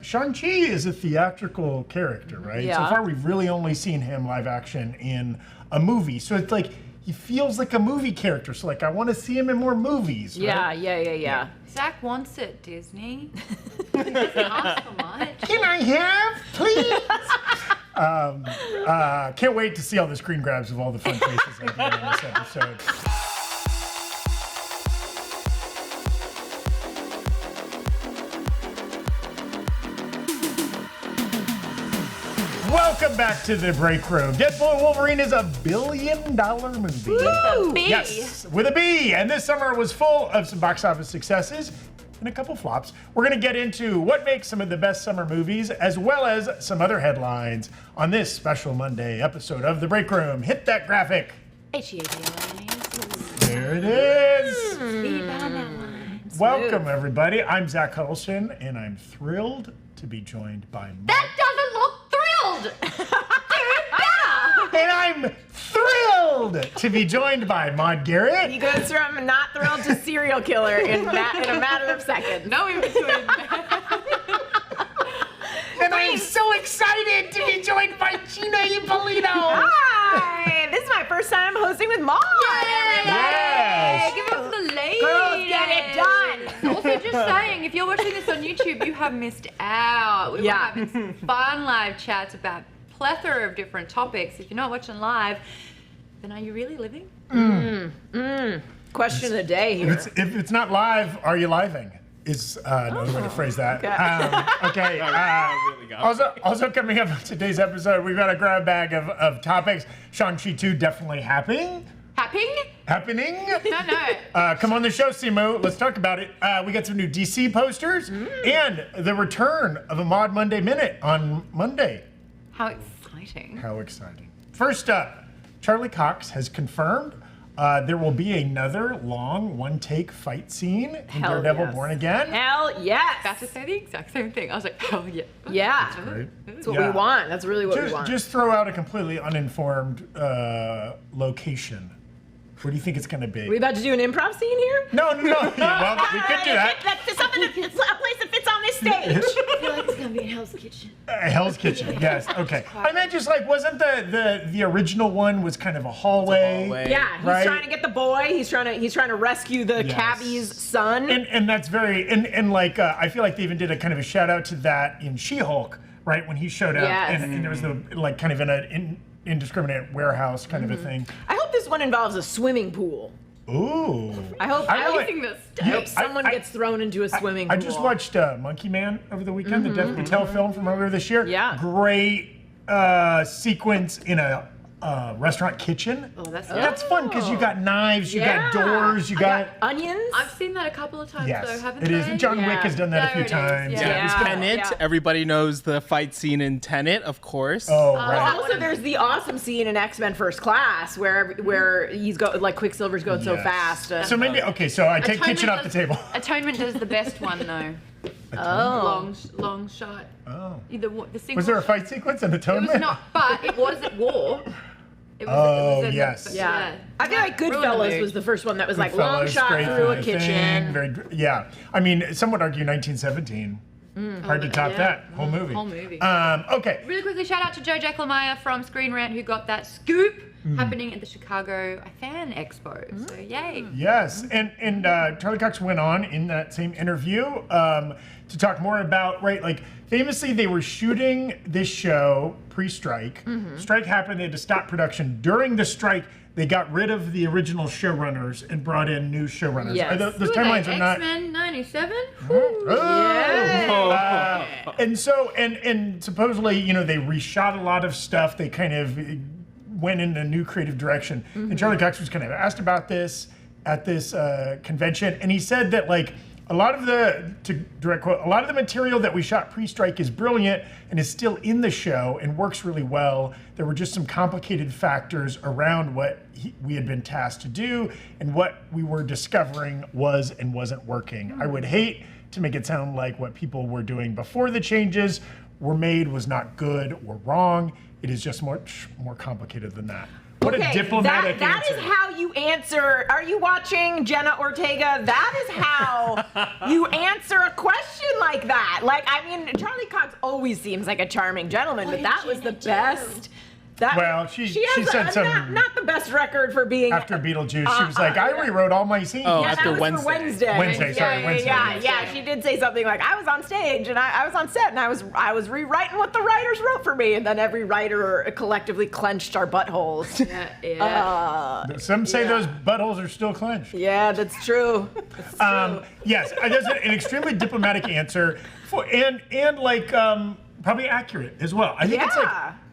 Shang Chi is a theatrical character, right? Yeah. So far, we've really only seen him live action in a movie. So it's like he feels like a movie character. So like I want to see him in more movies. Right? Yeah. Zach wants it, Disney. He doesn't ask for much. Can I have, please? Can't wait to see all the screen grabs of all the fun faces I get in this episode. Welcome back to the break room. Deadpool Wolverine is $1 billion movie. Woo! B. Yes, with a B. And this summer was full of some box office successes and a couple flops. We're going to get into what makes some of the best summer movies, as well as some other headlines on this special Monday episode of the break room. Hit that graphic. There it is. Welcome, everybody. I'm Zach Huddleston, and I'm thrilled to be joined by Maude. That doesn't look thrilled. And I'm thrilled to be joined by Maude Garrett. He goes from not thrilled to serial killer in a matter of seconds. No in between. And I'm so excited to be joined by Gina Ippolito. Hi! This is my first time hosting with Maude. Yes. Give it up to the ladies. Girls, get it done. Also, just saying, if you're watching this on YouTube, you have missed out. We were having some fun live chats about a plethora of different topics. If you're not watching live, then are you really living? Question of the day here. If it's not live, are you living? Is another way to phrase that. Okay. Also coming up on today's episode, we've got a grab bag of topics. Shang-Chi 2 definitely happening. Happening? No. Come on the show, Simu. Let's talk about it. We got some new DC posters and the return of a Maude Monday Minute on Monday. How exciting. How exciting. First up, Charlie Cox has confirmed there will be another long one-take fight scene in Daredevil Born Again. Hell yes. About to say the exact same thing. I was like, oh yeah. Yeah. Right? That's what we want. That's really what we want. Just throw out a completely uninformed location. Where do you think it's going to be? Are we about to do an improv scene here? No. Yeah, well, we could do that. That's something. It's a place that fits on this stage. I feel like it's gonna be in Hell's Kitchen. Hell's Kitchen, yes. Okay. I meant just like, wasn't the original one was kind of a hallway? Yeah, he's right? trying to get the boy. He's trying to rescue the cabbie's son. And that's very and like I feel like they even did a kind of a shout out to that in She-Hulk, right? When he showed up and there was the like kind of an indiscriminate warehouse kind of a thing. I hope this one involves a swimming pool. Ooh. I hope someone I- gets thrown into a swimming pool. I just watched Monkey Man over the weekend, the Dev Patel film from earlier this year. Yeah. Great sequence in a restaurant kitchen. Oh, That's fun because you got knives, you got doors, you got onions. I've seen that a couple of times though, haven't it I? is. John Wick has done that a few times. Tenet. Yeah. Everybody knows the fight scene in Tenet, of course. Oh, right. Also, there's the awesome scene in X-Men First Class where he's like Quicksilver's going so fast. So maybe so I take kitchen off the table. Atonement does the best one though. Long shot. Oh. The single Was there a fight sequence in It Atonement? was not, but it was at war. It was yes. Yeah. I feel like Ruined the Goodfellas mood. was the first one that was like long Goodfellas, shot great through a thing, kitchen. I mean, some would argue 1917. Hard to top that whole movie. Whole movie. Okay. Really quickly, shout out to Joe Jackelmeyer from Screen Rant who got that scoop happening at the Chicago Fan Expo. So yay. Yes, and Charlie Cox went on in that same interview to talk more about, like famously they were shooting this show pre-strike. Strike happened, they had to stop production. During the strike, they got rid of the original showrunners and brought in new showrunners. Yes. Those timelines are not... X-Men 97? And so, and supposedly, they reshot a lot of stuff. They kind of went in a new creative direction. And Charlie Cox was kind of asked about this at this convention, and he said that a lot of the, to direct quote, a lot of the material that we shot pre-strike is brilliant and is still in the show and works really well. There were just some complicated factors around what we had been tasked to do and what we were discovering was and wasn't working. I would hate to make it sound like what people were doing before the changes were made was not good or wrong. It is just much more complicated than that. What a diplomatic that answer. is how you answer. Are you watching Jenna Ortega? That is how you answer a question like that. Charlie Cox always seems like a charming gentleman, but that was the Gina best. That, Well, she has said some- not the best record for being After Beetlejuice, she was like, I rewrote all my scenes. Oh, Yeah, after that was for Wednesday. Wednesday, sorry, Wednesday. Yeah, she did say something like, I was on stage and I was on set and I was rewriting what the writers wrote for me, and then every writer collectively clenched our buttholes. Some say those buttholes are still clenched. Yeah, that's true. That's true. Yes, that's an extremely diplomatic answer, and like probably accurate as well. I think it's like,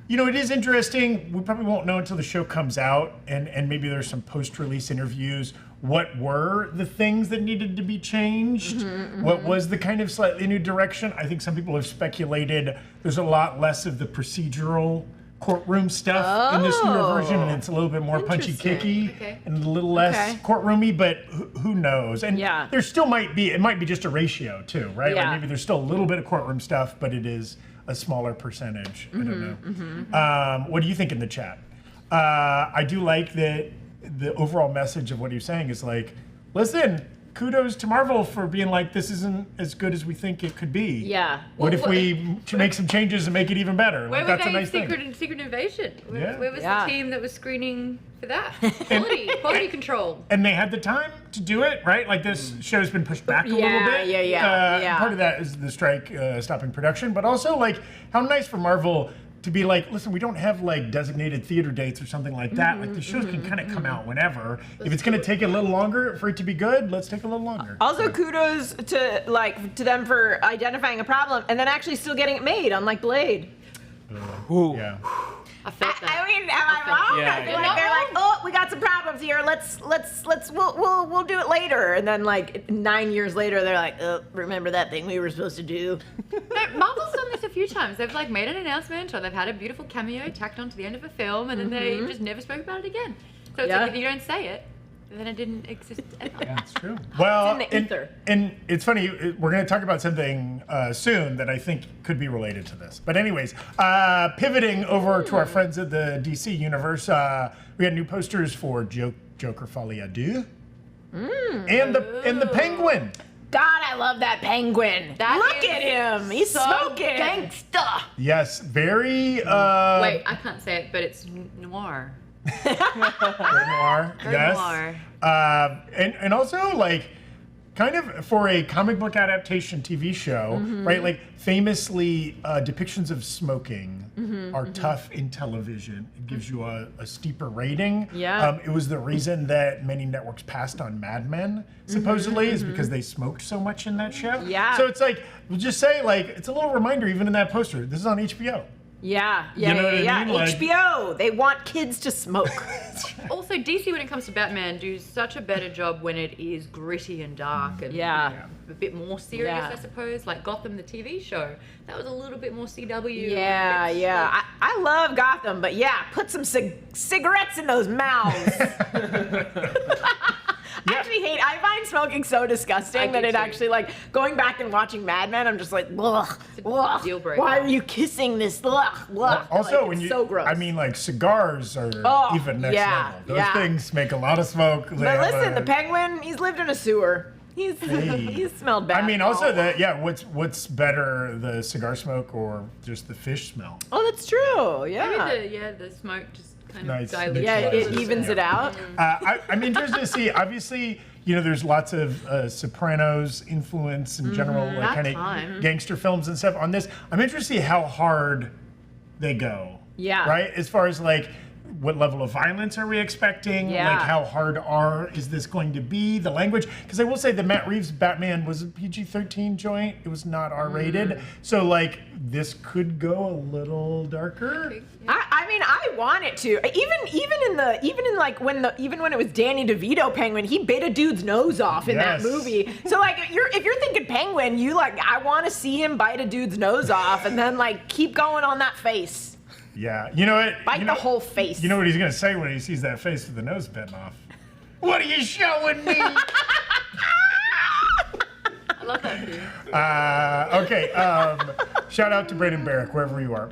Yeah. it is interesting. We probably won't know until the show comes out, and maybe there's some post-release interviews. What were the things that needed to be changed? What was the kind of slightly new direction? I think some people have speculated there's a lot less of the procedural courtroom stuff in this newer version, and it's a little bit more punchy kicky and a little less courtroomy, but who knows? And there still might be, it might be just a ratio too, right? Like maybe there's still a little bit of courtroom stuff, but it is a smaller percentage. I don't know. What do you think in the chat? I do like that the overall message of what you're saying is like, listen, kudos to Marvel for being like, this isn't as good as we think it could be. Yeah. What if we make some changes and make it even better? Where Like, were that's a they nice in thing. Secret Invasion? Yeah. Where was Yeah. the team that was screening for that? Quality control. And they had the time to do it, right? Like this show's been pushed back a little bit. Yeah. Part of that is the strike stopping production, but also like how nice for Marvel to be like, listen, we don't have like designated theater dates or something like that. Like the shows can kind of come out whenever. If it's going to take a little longer for it to be good, let's take a little longer. Also, kudos to them for identifying a problem and then actually still getting it made, unlike Blade. Yeah. I felt that. I mean, am I wrong? Yeah, I feel yeah. like they're like, oh, we got some problems here. We'll do it later. And then like 9 years later, they're like, oh, remember that thing we were supposed to do? No, Marvel's done this a few times. They've like made an announcement or they've had a beautiful cameo tacked onto the end of a film and then they just never spoke about it again. So it's like if you don't say it, then it didn't exist ever. That's true. Well, It's in the ether. and it's funny, we're going to talk about something soon that I think could be related to this. But anyways, pivoting over to our friends at the DC Universe, we had new posters for Joker Folie à Deux and the Penguin. God, I love that penguin. Look is at him. He's so smoking. gangsta. Yes, very Wait, I can't say it, but it's noir. very noir. Very Yes. noir. And also like kind of for a comic book adaptation TV show, right? Like famously depictions of smoking are tough in television. It gives you a steeper rating. Yeah. It was the reason that many networks passed on Mad Men, supposedly, is because they smoked so much in that show. Yeah. So it's like, we'll just say like, it's a little reminder even in that poster, this is on HBO. Yeah. You know what I mean? Like- HBO. They want kids to smoke. Also, DC, when it comes to Batman, do such a better job when it is gritty and dark and Yeah. a bit more serious, Yeah. I suppose. Like Gotham, the TV show, that was a little bit more CW. Yeah, yeah. I love Gotham, but yeah, put some cigarettes in those mouths. I find smoking so disgusting I do that it too. actually, like, going back and watching Mad Men, I'm just like, ugh, ugh. deal breaker. Why are you kissing this? Ugh, ugh. Also, Like, when it's you, so gross. I mean, like cigars are even next yeah, level. Those yeah. things make a lot of smoke. They But have listen, a- the penguin, he's lived in a sewer. He's he's smelled bad. I mean, also what's better, the cigar smoke or just the fish smell? Oh, that's true. Yeah. Maybe the smoke just kind Nice. of dilutes Yeah, it. it evens it out. I'm interested to see. Obviously, there's lots of Sopranos influence in general, like That kind time. of gangster films and stuff on this. I'm interested to see how hard they go. Yeah. Right? As far as like, what level of violence are we expecting? Yeah. Like, how hard is this going to be? The language? Because I will say the Matt Reeves Batman was a PG-13 joint. It was not R-rated. So, like, this could go a little darker. I mean, I want it to. Even when it was Danny DeVito Penguin, he bit a dude's nose off in that Yes. movie. So like, if you're thinking Penguin, I want to see him bite a dude's nose off and then like keep going on that face, Yeah. You know what? bite the whole face. You know what he's going to say when he sees that face with the nose bitten off? What are you showing me? I love that for you. Okay. Shout out to Braden Barrick, wherever you are.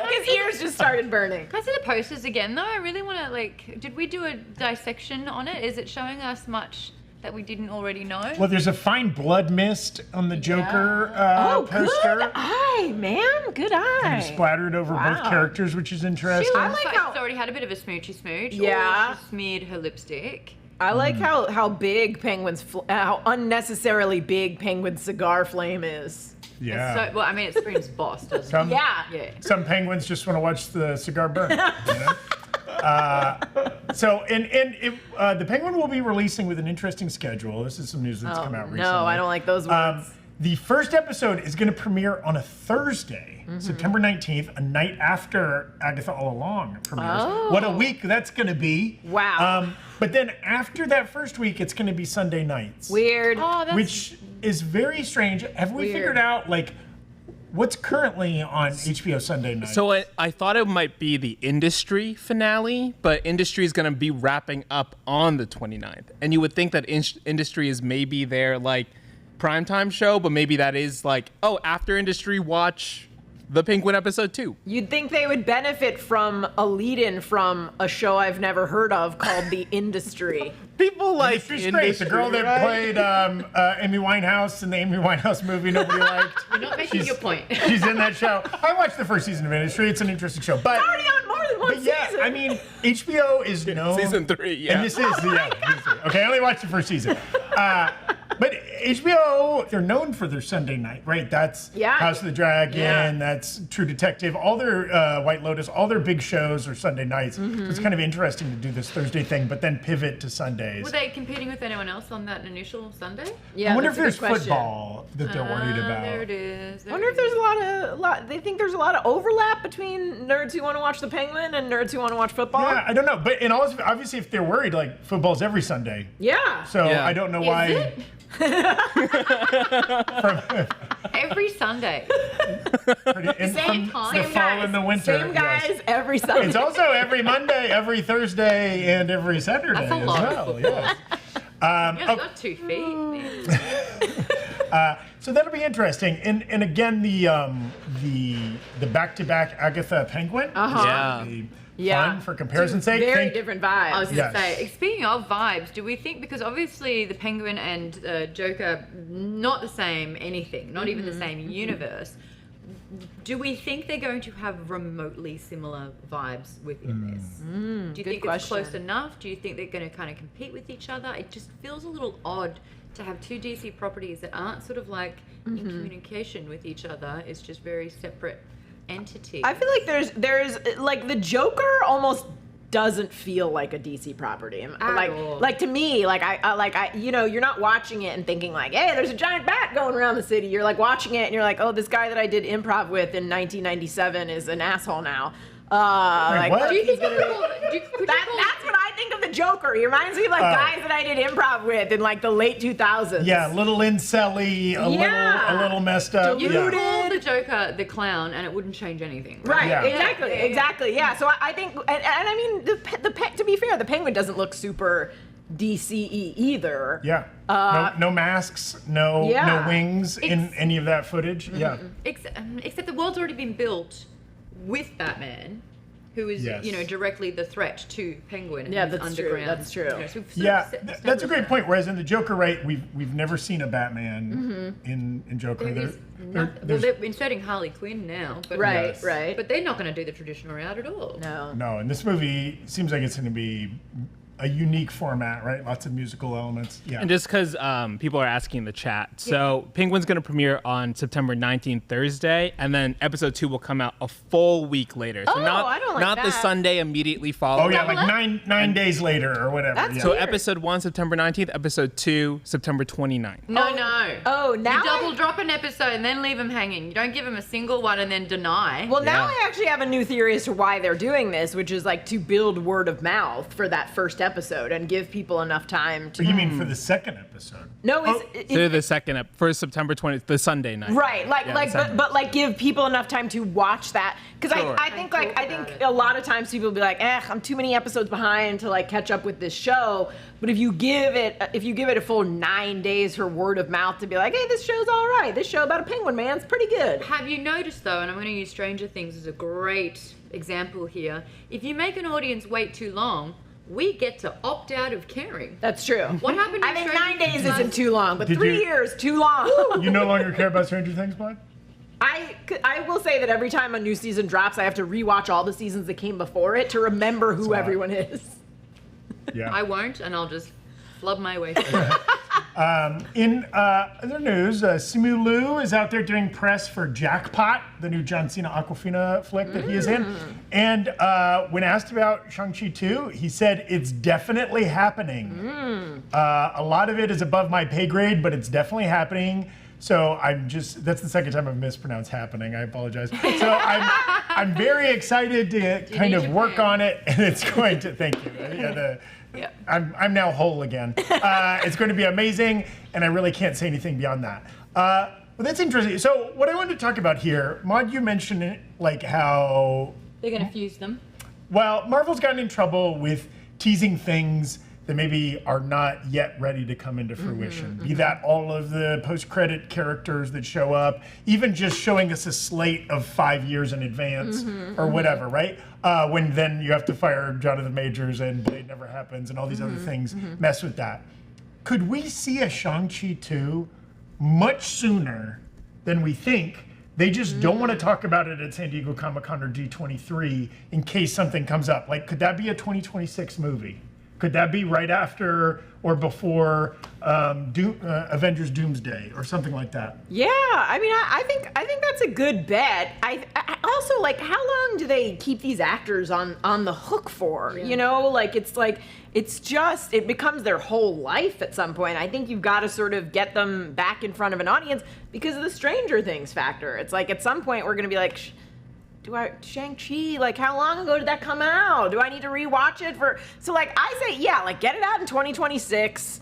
His ears just started burning. Can I see the posters again, though? I really want to, did we do a dissection on it? Is it showing us much that we didn't already know? Well, there's a fine blood mist on the Joker poster. Good eye, man. Good eye. Kind of splattered over both characters, which is interesting. I like how she's already had a bit of a smoochy smooch. Yeah. Or she smeared her lipstick. I like how big Penguin's how unnecessarily big Penguin's cigar flame is. Yeah. So, well, I mean, it screams boss, doesn't it? Yeah. Some penguins just want to watch the cigar burn. You know? The Penguin will be releasing with an interesting schedule. This is some news that's come out recently. No, I don't like those words. The first episode is going to premiere on a Thursday, September 19th, a night after Agatha All Along premieres. Oh. What a week that's going to be. Wow. But then after that first week, it's going to be Sunday nights. Weird. Oh, that's Which is very strange. Have we Weird. figured out, like, what's currently on HBO Sunday night? So I thought it might be the Industry finale, but Industry is going to be wrapping up on the 29th. And you would think that Industry is maybe their, like, primetime show, but maybe that is like, oh, after Industry, watch The Penguin episode 2. You'd think they would benefit from a lead-in from a show I've never heard of called The Industry. People like Industry's great. The girl that right? played Amy Winehouse in the Amy Winehouse movie nobody liked. You're not making your point. She's in that show. I watched the first season of Industry. It's an interesting show. But, Already on more than one but yeah, season. I mean, HBO is known. Season 3, yeah. And this is, season 3. Okay, I only watched the first season. But HBO, they're known for their Sunday night, right? That's House of the Dragon, that's True Detective, all their White Lotus, all their big shows are Sunday nights. So it's kind of interesting to do this Thursday thing, but then pivot to Sundays. Were they competing with anyone else on that initial Sunday? Yeah, I wonder if that's a there's good question. football that they're worried about. There it is. I wonder if there's a lot. They think there's a lot of overlap between nerds who want to watch The Penguin and nerds who want to watch football. Yeah, I don't know. But obviously, if they're worried, like, football's every Sunday. Yeah. So Yeah. I don't know Is why. it? Every Sunday. Same from time. the fall and the winter. Same guys yes. every Sunday. It's also every Monday, every Thursday, and every Saturday That's a as lot of well. football. Yes. You've got 2 feet. So that'll be interesting. And again, the back-to-back Agatha Penguin. Yeah. Is gonna be Yeah. fun for comparison's sake. Very different vibes. I was going to Yes. say, speaking of vibes, do we think, because obviously the Penguin and Joker, not the same anything, not even the same universe, do we think they're going to have remotely similar vibes within this? Do you think it's close enough? Do you think they're going to kind of compete with each other? It just feels a little odd to have 2 DC properties that aren't sort of like in communication with each other. It's just very separate entities. I feel like there's like the Joker almost doesn't feel like a DC property. Like to me, I you know, you're not watching it and thinking like, hey, there's a giant bat going around the city. You're like watching it and you're like, oh, this guy that I did improv with in 1997 is an asshole now. what? do you think he's gonna that's what I think of the Joker. He reminds me of like guys that I did improv with in like the late 2000s. Yeah, a little incelly, a little messed up. you Yeah. could call the Joker the clown and it wouldn't change anything. Right, Yeah. exactly. Yeah, so I think, and I mean, to be fair, the Penguin doesn't look super DCE either. Yeah. No masks, no wings in any of that footage. Yeah. Except the world's already been built with Batman, who is Yes. directly the threat to Penguin. And Yeah, his that's true, underground. that's true. So we've sort of Yeah, established that's a great that. point. Whereas in the Joker, right, we've never seen a Batman in Joker. There is nothing. Well, they're inserting Harley Quinn now, but Right, Yes. right. But they're not going to do the traditional route at all. No. No, and this movie seems like it's going to be a unique format, right? Lots of musical elements. Yeah. And just because people are asking in the chat, so Penguin's going to premiere on September 19th, Thursday, and then episode 2 will come out a full week later. So Oh, not, I don't like not the that. Sunday immediately following. Oh yeah, like nine days later or whatever. That's yeah. So weird. episode 1, September 19th, episode 2, September 29th. No. Oh, now You double drop an episode and then leave them hanging. You don't give them a single one and then deny. Well, now Yeah. I actually have a new theory as to why they're doing this, which is like to build word of mouth for that first episode and give people enough time to. You mean for the second episode? No, Oh, So the second, for September 20th, the Sunday night. right, Yeah, Sunday. but like give people enough time to watch that because Sure. I think a lot of times people will be like, I'm too many episodes behind to like catch up with this show. But if you give it a full 9 days for word of mouth to be like, hey, this show's all right. This show about a penguin man's pretty good. Have you noticed though, and I'm going to use Stranger Things as a great example here, if you make an audience wait too long, we get to opt out of caring. That's true. What happened to I think Stranger 9 days Things? isn't too long, but Did 3 you- years, too long. You no longer care about Stranger Things, bud? I will say that every time a new season drops, I have to rewatch all the seasons that came before it to remember who lot. everyone is. Yeah. I won't, and I'll just flub my way through it. In other news, Simu Liu is out there doing press for Jackpot, the new John Cena Aquafina flick that he is in. And when asked about Shang-Chi 2, he said, it's definitely happening. A lot of it is above my pay grade, but it's definitely happening. So that's the second time I've mispronounced happening. I apologize. So I'm very excited to kind of work on it, and it's going to, thank you. Yeah. I'm now whole again. It's going to be amazing, and I really can't say anything beyond that. Well, that's interesting. So what I wanted to talk about here, Maude, you mentioned it, like how, They're going to fuse them. well, Marvel's gotten in trouble with teasing things that maybe are not yet ready to come into fruition. Be that all of the post-credit characters that show up, even just showing us a slate of 5 years in advance or whatever, right? When then you have to fire Jonathan Majors and Blade Never Happens and all these other things mess with that. Could we see a Shang-Chi 2 much sooner than we think? They just don't want to talk about it at San Diego Comic-Con or D23 in case something comes up. Like, could that be a 2026 movie? Could that be right after or before Avengers Doomsday or something like that? Yeah, I mean, I think that's a good bet. I also, like, how long do they keep these actors on the hook for? Yeah. You know, like it becomes their whole life at some point. I think you've got to sort of get them back in front of an audience because of the Stranger Things factor. It's like at some point we're gonna be like, Shang-Chi, like how long ago did that come out? Do I need to rewatch it so like I say, yeah, like get it out in 2026.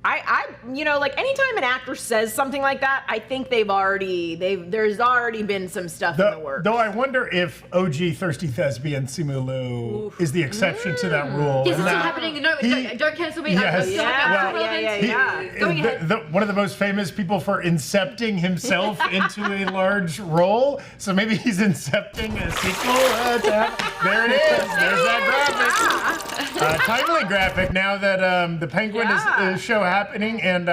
I like anytime an actor says something like that, I think there's already been some stuff in the works. Though I wonder if OG Thirsty Thespian Simu Liu is the exception to that rule. Yes, it's and still that happening. No, don't cancel me. Yes. Yeah. Going ahead. One of the most famous people for incepting himself into a large role. So maybe he's incepting a sequel. There it is. There's that graphic. Timely graphic now that the Penguin is show happening and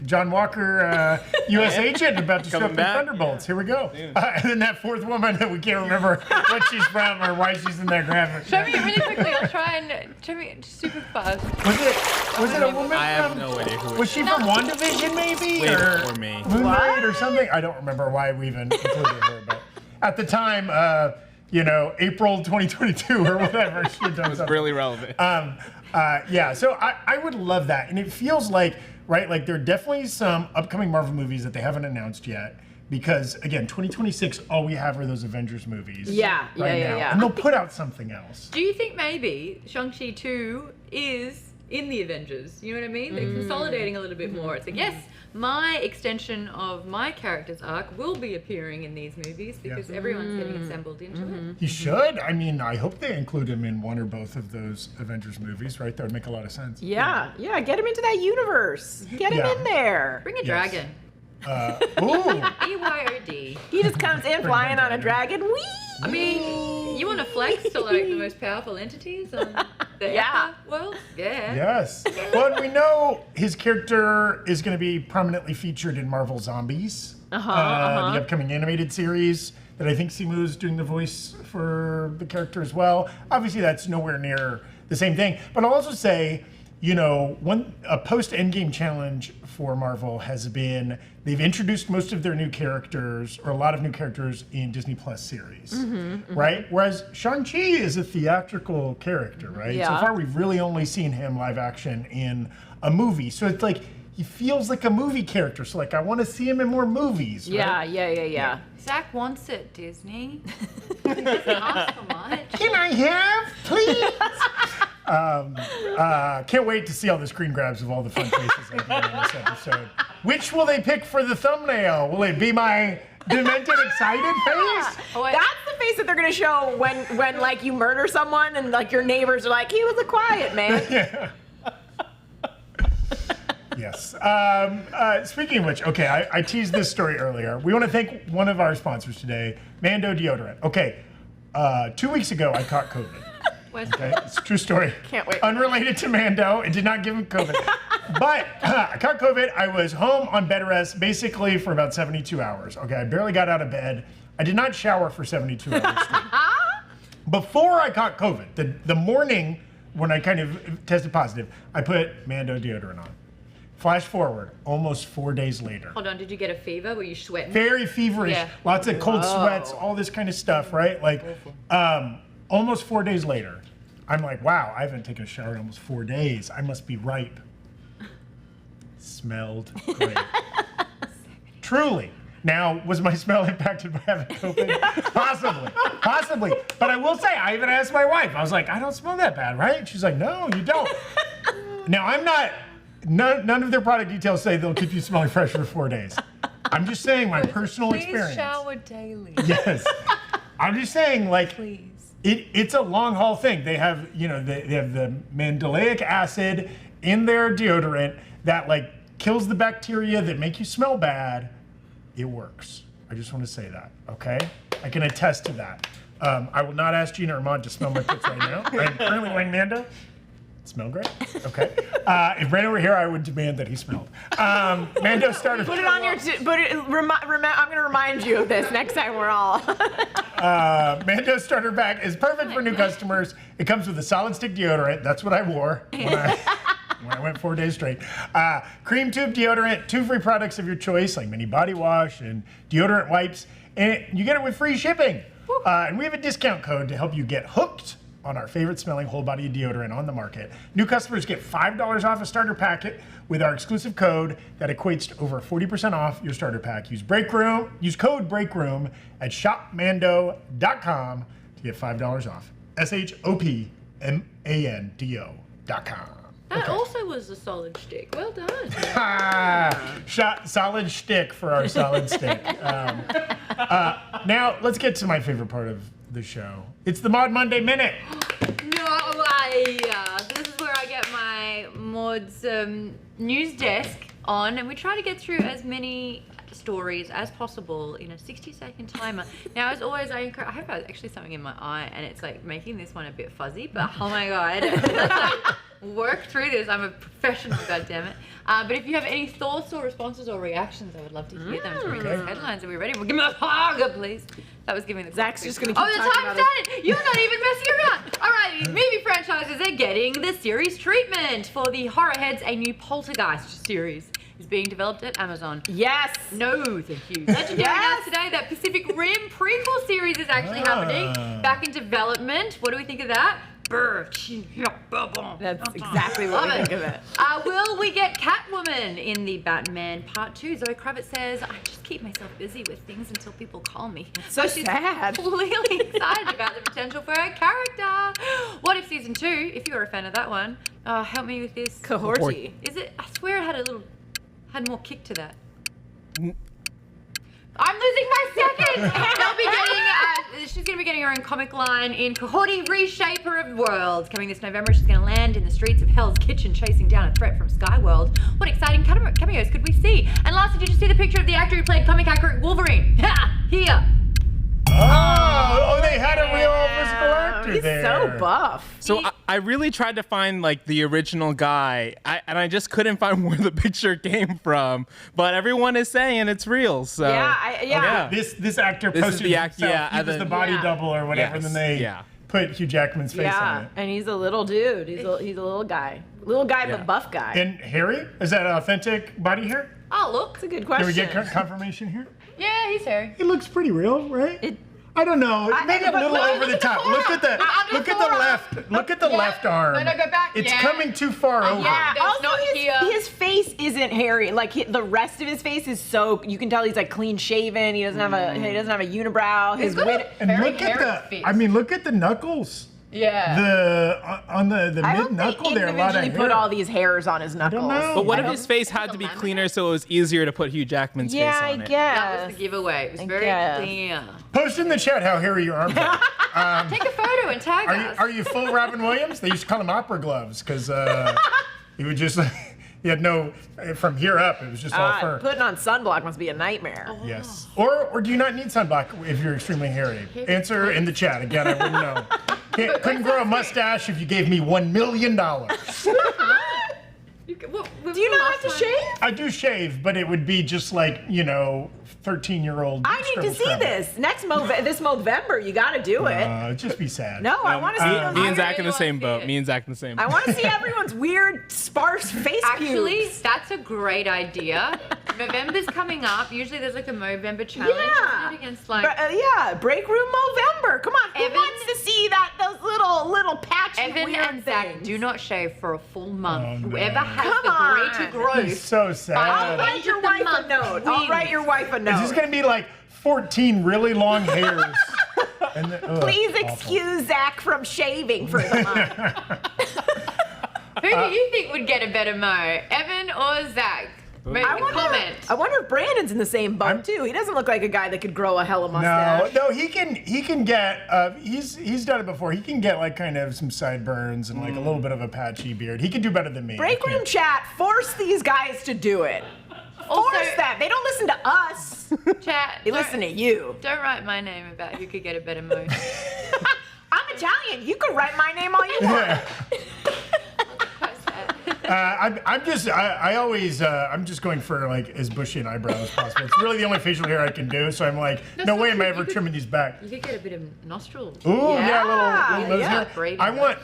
John Walker, U.S. agent, about to show up in Thunderbolts. Here we go. And then that fourth woman that we can't remember what she's from or why she's in that graphic. Show me it really quickly. I'll try and show me super fast. Was it a woman? I have from, no idea who it Was she from WandaVision maybe? Wait or for me. Moon Knight or something? I don't remember why we even included her, but at the time, April 2022 or whatever, she had done something. Really relevant. So I would love that. And it feels like, right, like there are definitely some upcoming Marvel movies that they haven't announced yet. Because, again, 2026, all we have are those Avengers movies. Yeah. And they'll put out something else. Do you think maybe Shang-Chi 2 is in the Avengers? You know what I mean? They're consolidating a little bit more. It's like, yes, my extension of my character's arc will be appearing in these movies because everyone's getting assembled into it. He should. I mean, I hope they include him in one or both of those Avengers movies, right? That would make a lot of sense. Yeah, get him into that universe. Get him in there. Bring a dragon. Ooh. BYOD. He just comes in flying on a dragon. Whee! I mean, you want to flex to like the most powerful entities on the world? Yeah. Yes. Well, and we know his character is going to be prominently featured in Marvel Zombies, the upcoming animated series that I think Simu is doing the voice for the character as well. Obviously, that's nowhere near the same thing. But I'll also say, a post-Endgame challenge for Marvel has been they've introduced most of their new characters, or a lot of new characters, in Disney Plus series, right? Whereas Shang-Chi is a theatrical character, right? Yeah. So far, we've really only seen him live action in a movie. So it's like, he feels like a movie character. So like, I want to see him in more movies, right? Yeah. Zach wants it, Disney. He doesn't ask for much. Can I have, please? Can't wait to see all the screen grabs of all the fun faces I've done in this episode. Which will they pick for the thumbnail? Will it be my demented, excited face? That's the face that they're gonna show when like you murder someone and like your neighbors are like, he was a quiet man. Yes. Speaking of which, okay, I teased this story earlier. We want to thank one of our sponsors today, Mando Deodorant. Okay, 2 weeks ago I caught COVID. West Okay, it's a true story. Can't wait. Unrelated to Mando. It did not give him COVID. But I caught COVID. I was home on bed rest basically for about 72 hours. Okay, I barely got out of bed. I did not shower for 72 hours straight. Before I caught COVID, the morning when I kind of tested positive, I put Mando deodorant on. Flash forward, almost 4 days later. Hold on, did you get a fever? Were you sweating? Very feverish, Yeah. lots of cold sweats, all this kind of stuff, right? Like, almost 4 days later, I'm like, wow, I haven't taken a shower in almost 4 days. I must be ripe. Smelled great. Truly. Now, was my smell impacted by having COVID? Possibly. But I will say, I even asked my wife. I was like, I don't smell that bad, right? She's like, no, you don't. Now, I'm not. None of their product details say they'll keep you smelling fresh for 4 days. I'm just saying my personal experience. Please shower daily. Yes. I'm just saying, like, Please. it's a long haul thing. They have, they have the mandelic acid in their deodorant that like kills the bacteria that make you smell bad. It works. I just want to say that, okay? I can attest to that. I will not ask Gina or Maude to smell my pits right now. I'm currently wearing Mando. Smell great. Okay. If Brandon were here, I would demand that he smelled. Mando started. Put it on your. I'm going to remind you of this next time we're all. Mando starter pack is perfect for new customers. It comes with a solid stick deodorant. That's what I wore when I went 4 days straight. Cream tube deodorant, 2 free products of your choice, like mini body wash and deodorant wipes, and you get it with free shipping. And we have a discount code to help you get hooked on our favorite smelling whole body deodorant on the market. New customers get $5 off a starter packet with our exclusive code that equates to over 40% off your starter pack. Use code Breakroom at shopmando.com to get $5 off. SHOPMANDO.com. That also was a solid shtick. Well done. Solid shtick for our solid stick. Now, let's get to my favorite part of the show. It's the Maude Monday Minute. No way. This is where I get my Maude's news desk on, and we try to get through as many stories as possible in a 60-second timer. Now, as always, I have actually something in my eye, and it's like making this one a bit fuzzy, but oh my God. Work through this. I'm a professional, goddammit. But if you have any thoughts or responses or reactions, I would love to hear them to read these headlines. Are we ready? Well, give me the hog, please. That was giving the Zach's just going to keep the talking time about started. You're not even messing around. Alrighty, movie franchises are getting the series treatment. For the horror heads, a new Poltergeist series is being developed at Amazon. Yes. No, thank you. Legendary announced today that Pacific Rim prequel series is actually happening. Back in development. What do we think of that? That's exactly what we think of it. Will we get Catwoman in the Batman Part 2? Zoe Kravitz says, I just keep myself busy with things until people call me. So she's sad. Clearly excited about the potential for her character. What if Season 2, if you're a fan of that one, help me with this. Cohorty. Is it? I swear it had more kick to that. I'm losing my second. They'll be getting. She's going to be getting her own comic line in Cohorty, Reshaper of Worlds. Coming this November, she's going to land in the streets of Hell's Kitchen, chasing down a threat from Skyworld. What exciting cameos could we see? And lastly, did you see the picture of the actor who played comic accurate Wolverine? Ha! Here. Oh, they had a real physical actor He's there. so buff. So I really tried to find like the original guy, and I just couldn't find where the picture came from. But everyone is saying it's real. So Yeah. This actor This is posted the himself. He was the body double or whatever. Yes, And then they put Hugh Jackman's face on it. And he's a little dude. He's a little guy. Little guy, but buff guy. And hairy? Is that authentic body hair? Oh, look. That's a good question. Can we get confirmation here? Yeah, he's hairy. It looks pretty real, right? I don't know. Maybe a little over the top. Look at the left. Look at the left arm. No, go back. It's coming too far over. Yeah. There's Also, not here. his face isn't hairy. Like the rest of his face is so you can tell he's like clean shaven. He doesn't have a unibrow. His wit. And look at look at the knuckles. Yeah. On the mid knuckle there, a lot of hair. Put all these hairs on his knuckles. I don't know. But what if his face had to be cleaner so it was easier to put Hugh Jackman's face on I it? guess. That was the giveaway. It was very clear. Post in the chat how hairy your arms are. Take a photo and tag us. Are you full Robin Williams? They used to call him opera gloves because he would just he had no from here up. It was just all fur. Putting on sunblock must be a nightmare. Yes. Or do you not need sunblock if you're extremely hairy? Answer in the chat. Again, I wouldn't know. Couldn't grow a mustache if you gave me $1 million. Do you not have to shave? I do shave, but it would be just like, 13-year-old. I need to see this. This Movember, you got to do it. It'd just be sad. No, I want to see those. Me and Zach in the same boat. I want to see everyone's weird, sparse face Actually, pubes. that's a great idea. November's coming up. Usually there's like a Movember challenge. Yeah. Isn't it? Against like Breakroom Movember. Come on, who wants to see those little patchy Evan weird and Zach things? do not shave for a full month. Oh, no. Whoever has Come the on. greater growth. It's so sad. I'll write your wife a note. I'll write your wife a note. It's just going to be like 14 really long hairs. And then, Please awful. excuse Zach from shaving for the month. Who do you think would get a better mo, Evan or Zach? Make a comment. I wonder if Brandon's in the same boat too. He doesn't look like a guy that could grow a hella mustache. No, he can get. He's done it before. He can get like kind of some sideburns and like a little bit of a patchy beard. He can do better than me. Breakroom chat, force these guys to do it. Force that. They don't listen to us. Chat. They listen to you. Don't write my name about who could get a better mo. I'm Italian. You could write my name all you want. I'm just going for like as bushy an eyebrow as possible. It's really the only facial hair I can do. So I'm like, no way am I ever trimming these back. You could get a bit of nostril. Ooh, yeah, little nose yeah. hair.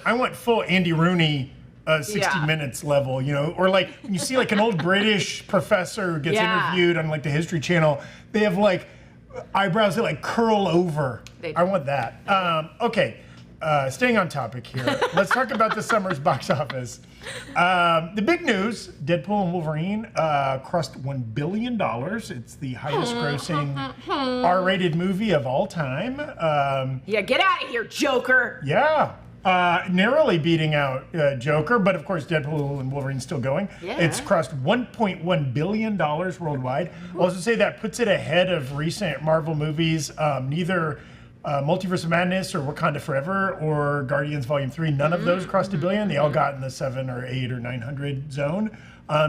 I want full Andy Rooney. 60 Minutes level, or like when you see like an old British professor who gets interviewed on like the History Channel, they have like eyebrows that like curl over. I want that. Okay, staying on topic here, let's talk about the summer's box office. The big news, Deadpool and Wolverine crossed $1 billion. It's the highest grossing R-rated movie of all time. Get out of here, Joker. Yeah. Narrowly beating out Joker, but of course Deadpool and Wolverine's still going. Yeah. It's crossed $1.1 billion worldwide. I'll also say that puts it ahead of recent Marvel movies. Neither Multiverse of Madness or Wakanda Forever or Guardians Volume 3, none of those crossed $1 billion. They all got in the 7 or 8 or 900 zone.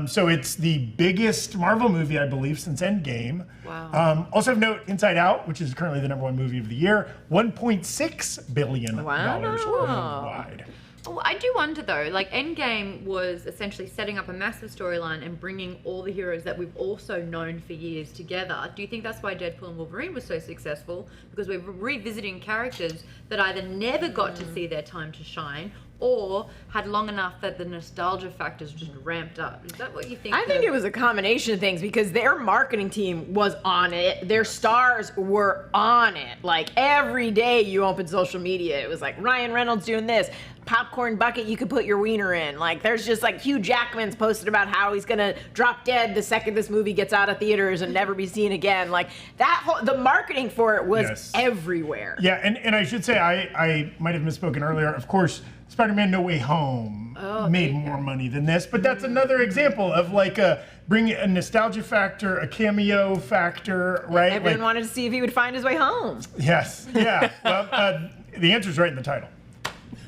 So it's the biggest Marvel movie, I believe, since Endgame. Wow. Also of note, Inside Out, which is currently the #1 movie of the year, $1.6 billion worldwide. Well, I do wonder though, like Endgame was essentially setting up a massive storyline and bringing all the heroes that we've also known for years together. Do you think that's why Deadpool and Wolverine was so successful? Because we're revisiting characters that either never got to see their time to shine or had long enough that the nostalgia factors just ramped up. Is that what you think? I think it was a combination of things because their marketing team was on it. Their stars were on it. Like every day you open social media, it was like Ryan Reynolds doing this. Popcorn bucket you could put your wiener in. Like there's just like Hugh Jackman's posted about how he's gonna drop dead the second this movie gets out of theaters and never be seen again. Like the marketing for it was everywhere. Yeah, and I should say I might have misspoken earlier. Of course, Spider-Man No Way Home made more money than this, but that's another example of like bringing a nostalgia factor, a cameo factor, right? Everyone wanted to see if he would find his way home. Yes, yeah. Well, the answer's right in the title.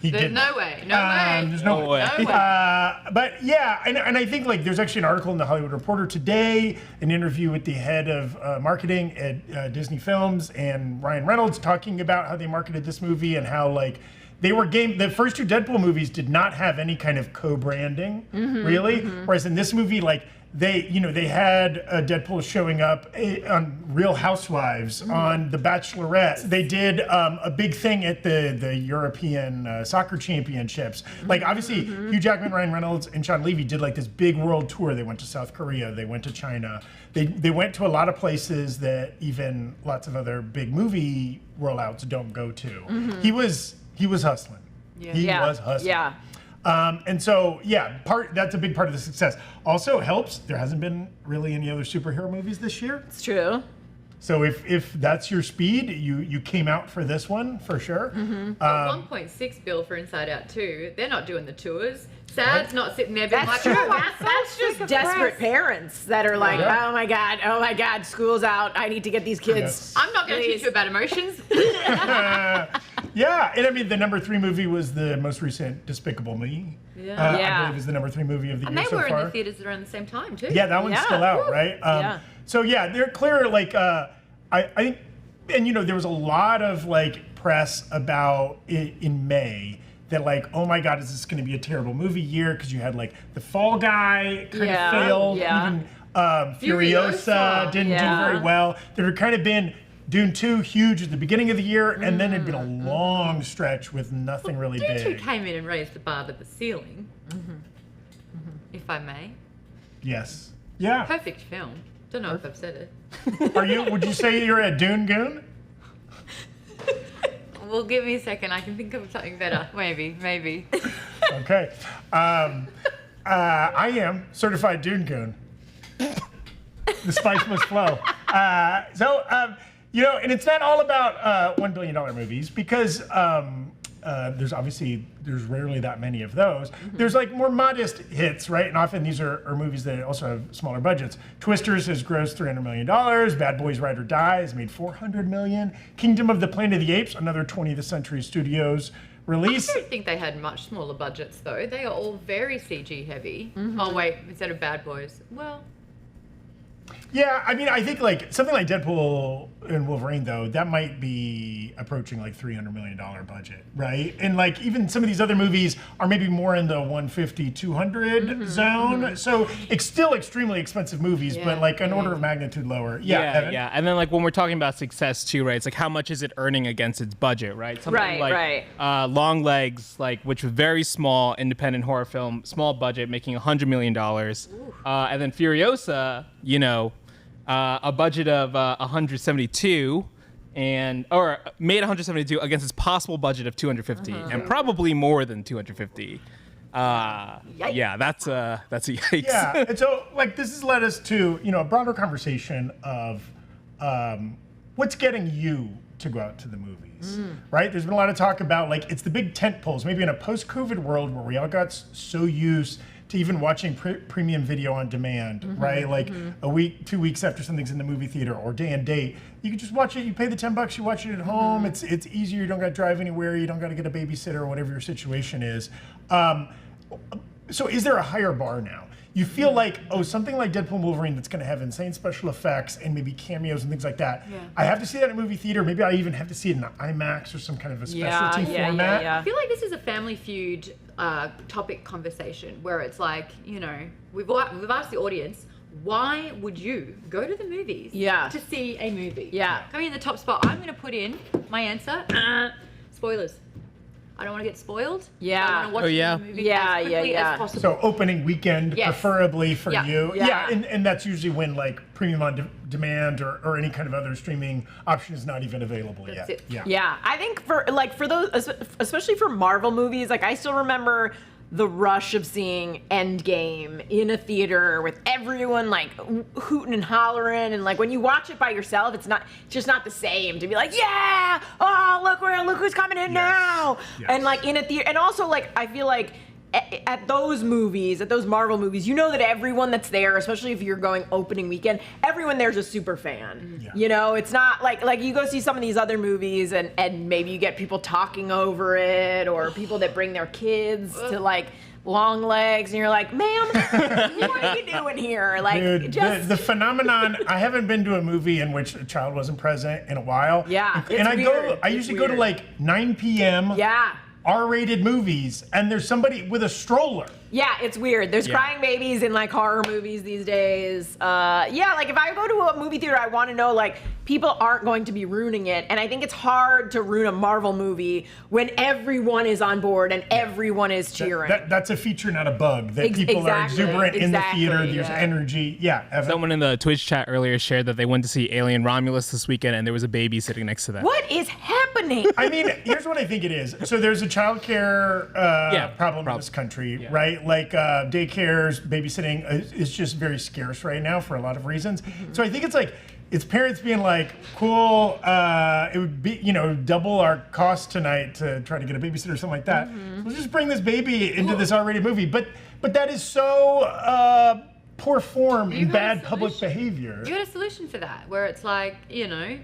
There's no way. No way. There's no way. No way. But yeah, and I think like there's actually an article in the Hollywood Reporter today, an interview with the head of marketing at Disney Films and Ryan Reynolds talking about how they marketed this movie and how like they were the first two Deadpool movies did not have any kind of co-branding, really. Whereas in this movie, like they had Deadpool showing up on Real Housewives, on The Bachelorette. They did a big thing at the European Soccer Championships. Like obviously, Hugh Jackman, Ryan Reynolds, and Sean Levy did like this big world tour. They went to South Korea. They went to China. They went to a lot of places that even lots of other big movie rollouts don't go to. He was hustling. He was hustling. Yeah. And so, that's a big part of the success. Also, it helps. There hasn't been really any other superhero movies this year. It's true. So if that's your speed, you came out for this one for sure. 1.6 bill for Inside Out 2. They're not doing the tours. Sad's not sitting there being That's like, true. That's just desperate parents that are like, oh my God, school's out. I need to get these kids. Yes. I'm not going to teach you about emotions. Yeah, and I mean the #3 movie was the most recent Despicable Me. I believe is the #3 movie of the And year they so were far. in the theaters around the same time too. Yeah, that one's still out, right? So yeah, they're clear. Like I think and there was a lot of like press about it in May that like, oh my God, is this going to be a terrible movie year? Because you had like the Fall Guy kind of failed, even Furiosa didn't do very well. There had kind of been Dune 2 huge at the beginning of the year, and then it'd been a long stretch with nothing really Dune big. 2 came in and raised the bar to the ceiling, if I may. Yes. Yeah. Perfect film. Don't know if I've said it. Would you say you're a Dune goon? Well, give me a second. I can think of something better. Maybe. Okay. I am certified Dune goon. The spice must flow. And it's not all about $1 billion movies because there's rarely that many of those. There's like more modest hits, right? And often these are movies that also have smaller budgets. Twisters has grossed $300 million. Bad Boys Ride or Die has made $400 million. Kingdom of the Planet of the Apes, another 20th Century Studios release. I don't think they had much smaller budgets though. They are all very CG heavy. Oh wait, instead of Bad Boys. Well. Yeah, I mean, I think like something like Deadpool and Wolverine, though, that might be approaching like $300 million budget, right? And like even some of these other movies are maybe more in the 150, 200 zone. So it's still extremely expensive movies, but like an order of magnitude lower. Yeah. And then like when we're talking about success too, right? It's like how much is it earning against its budget, right? Something like Long Legs, like which was very small, independent horror film, small budget, making $100 million. And then Furiosa, a budget of 172 or made 172 against its possible budget of 250 and probably more than 250. Yeah, that's a yikes. Yeah, and so like this has led us to a broader conversation of what's getting you to go out to the movies, right? There's been a lot of talk about like it's the big tent poles, maybe in a post-COVID world where we all got so used to even watching premium video on demand, right? Like a week, 2 weeks after something's in the movie theater or day and date, you can just watch it. You pay the $10, you watch it at home. It's easier. You don't got to drive anywhere. You don't got to get a babysitter or whatever your situation is. So is there a higher bar now? You feel like, something like Deadpool and Wolverine that's going to have insane special effects and maybe cameos and things like that. Yeah. I have to see that in a movie theater. Maybe I even have to see it in IMAX or some kind of a specialty format. I feel like this is a Family Feud topic conversation where it's like, we've asked the audience, why would you go to the movies to see a movie? Yeah. Coming in the top spot, I'm going to put in my answer, spoilers. I don't want to get spoiled. Yeah. I want to watch the movie as quickly as possible. So opening weekend, preferably for you. Yeah. And that's usually when like premium on demand or any kind of other streaming option is not even available yet. It. Yeah. I think for those, especially for Marvel movies, like I still remember the rush of seeing Endgame in a theater with everyone like hooting and hollering, and like when you watch it by yourself, it's just not the same to be like, look who's coming in now, and like in a theater, and also like I feel like at those Marvel movies, that everyone that's there, especially if you're going opening weekend, everyone there's a super fan. It's not like you go see some of these other movies and maybe you get people talking over it or people that bring their kids to like Long Legs and you're like, ma'am, what are you doing here? Like, dude, the phenomenon, I haven't been to a movie in which a child wasn't present in a while. Yeah. And I usually go to like 9 p.m. R-rated movies, and there's somebody with a stroller. Yeah, it's weird. There's crying babies in like horror movies these days. Like if I go to a movie theater, I want to know like people aren't going to be ruining it. And I think it's hard to ruin a Marvel movie when everyone is on board and everyone is cheering. That's a feature, not a bug. That people are exuberant in the theater. There's energy. Yeah. Evan? Someone in the Twitch chat earlier shared that they went to see Alien Romulus this weekend, and there was a baby sitting next to them. What is happening? I mean, here's what I think it is. So there's a child care problem in this country, right? Like daycares, babysitting is just very scarce right now for a lot of reasons. So I think it's parents being like, cool, it would be, double our cost tonight to try to get a babysitter or something like that. Let's just bring this baby into this R-rated movie. But that is so poor form and bad public behavior. You got a solution for that, where it's like,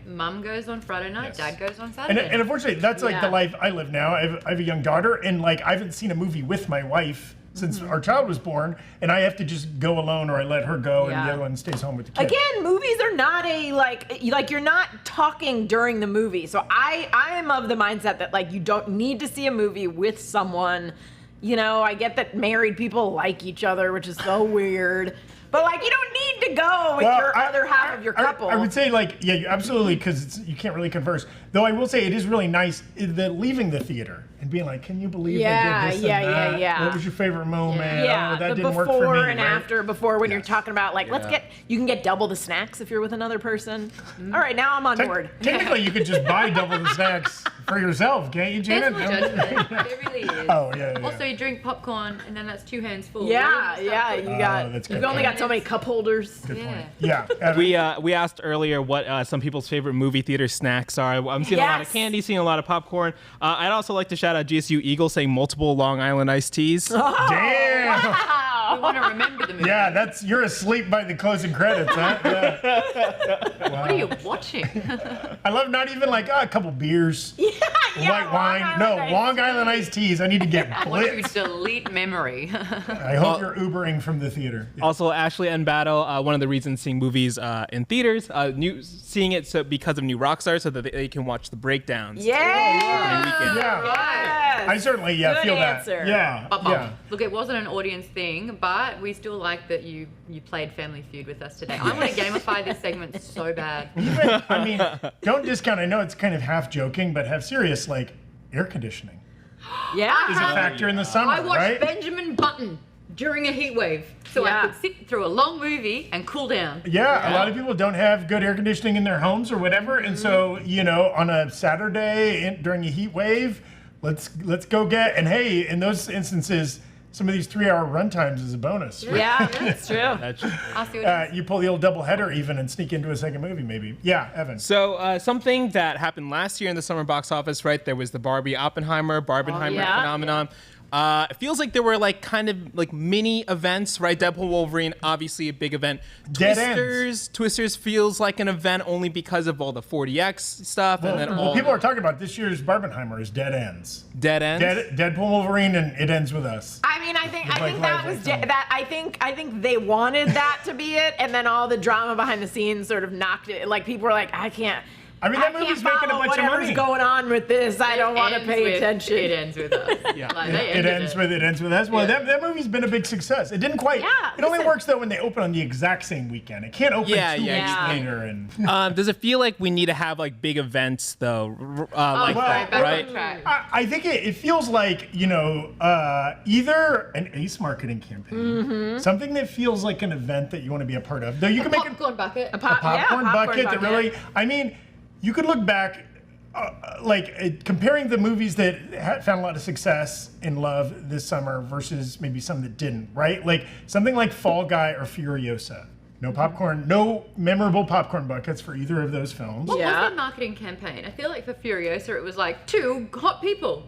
mom goes on Friday night, dad goes on Saturday. And unfortunately, that's like the life I live now. I have a young daughter, and like I haven't seen a movie with my wife since our child was born, and I have to just go alone, or I let her go, and the other one stays home with the kid. Again, movies are not a like you're not talking during the movie. So I am of the mindset that like you don't need to see a movie with someone. You know, I get that married people like each other, which is so weird. But like, you don't need to go with your other half of your couple. I would say like, yeah, absolutely, because you can't really converse. Though I will say it is really nice that leaving the theater and being like, can you believe they did this and that? What was your favorite moment? Yeah, oh, that the didn't before work for me, and right? after, when you're talking about like, you can get double the snacks if you're with another person. All right, now I'm on board. Technically, you could just buy double the snacks for yourself, can't you, Janet? There's no judgment. There really is. Oh, yeah. Also, you drink popcorn, and then that's 2 hands full. Yeah, you've only got so many cup holders. Good point. Yeah. We asked earlier what some people's favorite movie theater snacks are. I'm seeing a lot of candy, seeing a lot of popcorn. I'd also like to shout out GSU Eagle saying multiple Long Island iced teas. Damn. Wow. We want to remember the movie. Yeah, you're asleep by the closing credits, huh? Yeah. Wow. What are you watching? I love not even like a couple beers, white wine. Long Island iced teas. I need to get I want you blitzed. to delete memory. I hope you're Ubering from the theater. Yeah. Also, Ashley and Battle, one of the reasons seeing movies in theaters, seeing it because of new Rockstars so that they can watch the breakdowns. I certainly Good feel answer. that. Look, it wasn't an audience thing, but we still like that you played Family Feud with us today. I want to gamify this segment so bad. I mean, don't discount. I know it's kind of half joking, but have serious like air conditioning is a factor in the summer, I watched right? Benjamin Button during a heat wave, so I could sit through a long movie and cool down. Yeah, a lot of people don't have good air conditioning in their homes or whatever, and so on a Saturday during a heat wave, let's go get. And hey, in those instances, some of these 3-hour runtimes is a bonus. Right? Yeah, that's true. I'll see what You pull the old double header even and sneak into a second movie maybe. Yeah, Evan. So something that happened last year in the summer box office, right? There was the Barbenheimer phenomenon. It feels like there were like kind of like mini events, right? Deadpool Wolverine, obviously a big event. Twisters feels like an event only because of all the 40X stuff, and then people are talking about this year's Barbenheimer is dead ends. Dead ends. Deadpool Wolverine, and it ends with us. I mean, I think that was that. I think they wanted that to be it, and then all the drama behind the scenes sort of knocked it. Like people were like, I can't. I mean, that movie's making a bunch of money. Whatever's going on with this, I don't want to pay attention. It ends with us. It ends with us. Well, that movie's been a big success. It didn't quite. It only works though when they open on the exact same weekend. It can't open 2 weeks later. And does it feel like we need to have like big events though, right? I think it feels like either an Ace marketing campaign, something that feels like an event that you want to be a part of. Though you can make popcorn bucket. a popcorn bucket that really. I mean. You could look back, comparing the movies that found a lot of success and love this summer versus maybe some that didn't, right? Like something like Fall Guy or Furiosa. No popcorn, no memorable popcorn buckets for either of those films. What was their marketing campaign? I feel like for Furiosa it was like 2 hot people.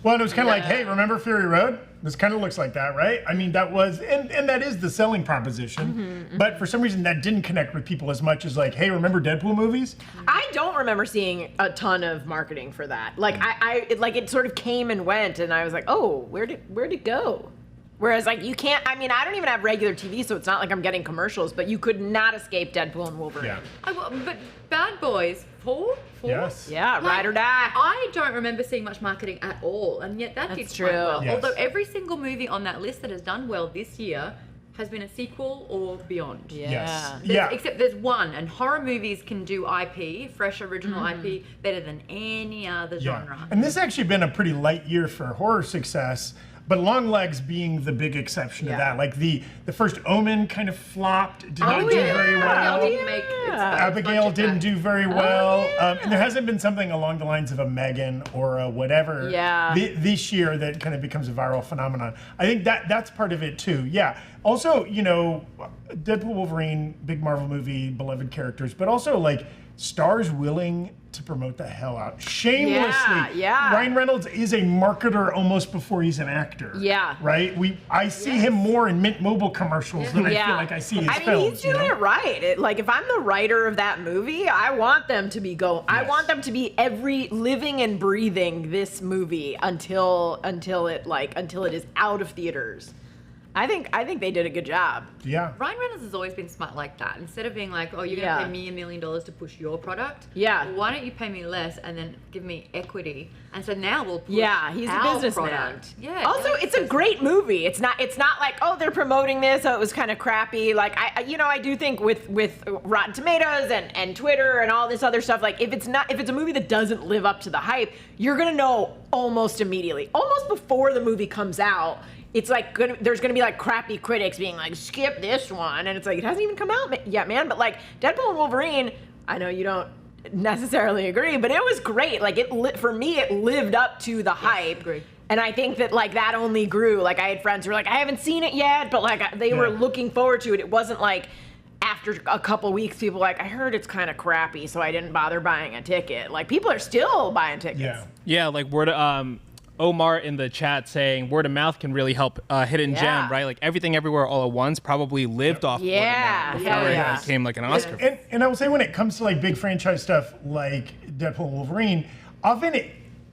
Well, and it was kind of like, hey, remember Fury Road? This kind of looks like that, right? I mean, that was, and that is the selling proposition. But for some reason, that didn't connect with people as much as like, hey, remember Deadpool movies? I don't remember seeing a ton of marketing for that. Like, it sort of came and went, and I was like, oh, where'd it go? Whereas, like, you can't, I mean, I don't even have regular TV, so it's not like I'm getting commercials, but you could not escape Deadpool and Wolverine. Yeah. But Bad Boys, 4? Yes. Yeah, ride or die. I don't remember seeing much marketing at all, and yet that did quite well. Yes. Although every single movie on that list that has done well this year has been a sequel or beyond. Yes. Except there's one, and horror movies can do IP, fresh original IP, better than any other genre. And this has actually been a pretty light year for horror success. But Longlegs being the big exception to that. Like the first Omen kind of flopped, did not do very well. Abigail didn't do very well. And there hasn't been something along the lines of a Megan or a whatever this year that kind of becomes a viral phenomenon. I think that's part of it too. Yeah. Also, Deadpool Wolverine, big Marvel movie, beloved characters, but also like stars willing to promote the hell out shamelessly. Ryan Reynolds is a marketer almost before he's an actor. Right? I see him more in Mint Mobile commercials than I feel like I see his films. I mean, he's doing it right. Like, if I'm the writer of that movie, I want them to be I want them to be living and breathing this movie until it is out of theaters. I think they did a good job. Yeah. Ryan Reynolds has always been smart like that. Instead of being like, oh, you're going to pay me $1 million to push your product. Yeah. Well, why don't you pay me less and then give me equity? And so now we'll push he's our a businessman. product. Yeah. Also, it's a great movie. It's not like, oh, they're promoting this, so it was kind of crappy. Like I do think with Rotten Tomatoes and Twitter and all this other stuff, like if it's a movie that doesn't live up to the hype, you're gonna know almost immediately, almost before the movie comes out. It's like there's gonna be like crappy critics being like, skip this one, and it's like it hasn't even come out yet, man. But like Deadpool and Wolverine, I know you don't necessarily agree, but it was great. Like for me, it lived up to the hype. Agreed. And I think that like that only grew. Like I had friends who were like, I haven't seen it yet, but like they were looking forward to it. It wasn't like after a couple weeks, people were like, I heard it's kind of crappy, so I didn't bother buying a ticket. Like people are still buying tickets. Yeah, like Omar in the chat saying word of mouth can really help Hidden Gem, right? Like Everything Everywhere All at Once probably lived off word of mouth before it became like an Oscar. And I will say when it comes to like big franchise stuff like Deadpool and Wolverine, often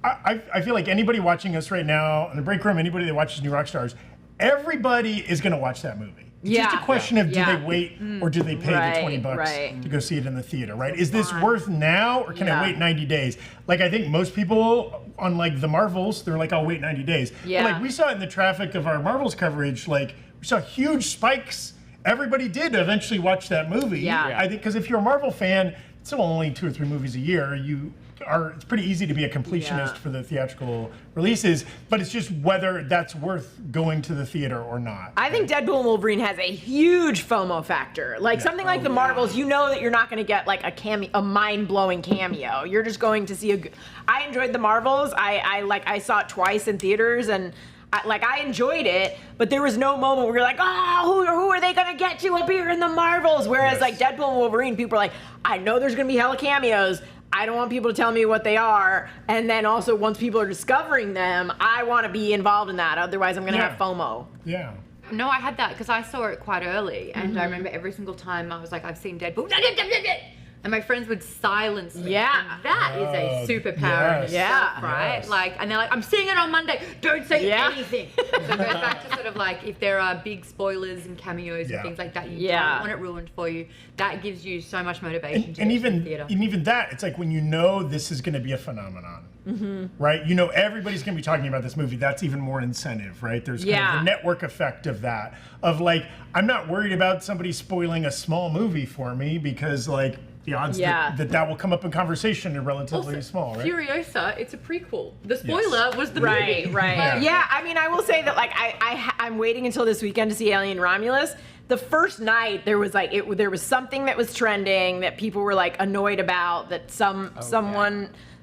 I feel like anybody watching us right now in the break room, anybody that watches New Rockstars, everybody is going to watch that movie. It's just a question of do they wait or do they pay the $20 to go see it in the theater, right? Is this worth now or can I wait 90 days? Like I think most people on like the Marvels, they're like, I'll wait 90 days. Yeah. But like we saw it in the traffic of our Marvels coverage, like we saw huge spikes. Everybody did eventually watch that movie. Yeah. I think because if you're a Marvel fan, it's only 2 or 3 movies a year. It's pretty easy to be a completionist for the theatrical releases, but it's just whether that's worth going to the theater or not. I think Deadpool and Wolverine has a huge FOMO factor. Like something like the Marvels, you know that you're not going to get like a mind-blowing cameo. You're just going to see I enjoyed the Marvels. I saw it twice in theaters and I enjoyed it, but there was no moment where you're like, oh, who are they gonna get to appear in the Marvels? Whereas like Deadpool and Wolverine, people are like, I know there's gonna be hella cameos. I don't want people to tell me what they are. And then also once people are discovering them, I want to be involved in that. Otherwise I'm gonna have FOMO. Yeah. No, I had that because I saw it quite early, and I remember every single time I was like, I've seen Deadpool. And my friends would silence me. Yeah. And that is a superpower in itself, right? Yes. Like, and they're like, I'm seeing it on Monday. Don't say anything. So it goes back to sort of like, if there are big spoilers and cameos and things like that, you don't want it ruined for you. That gives you so much motivation to go to the theater. And even that, it's like when you know this is going to be a phenomenon, right? You know everybody's going to be talking about this movie. That's even more incentive, right? There's kind of the network effect of that. Of like, I'm not worried about somebody spoiling a small movie for me because like, the odds that will come up in conversation are relatively small, right? Furiosa, it's a prequel. The spoiler was the movie. Right. Yeah, I mean, I will say that like I'm waiting until this weekend to see Alien Romulus. The first night there was like there was something that was trending that people were like annoyed about, that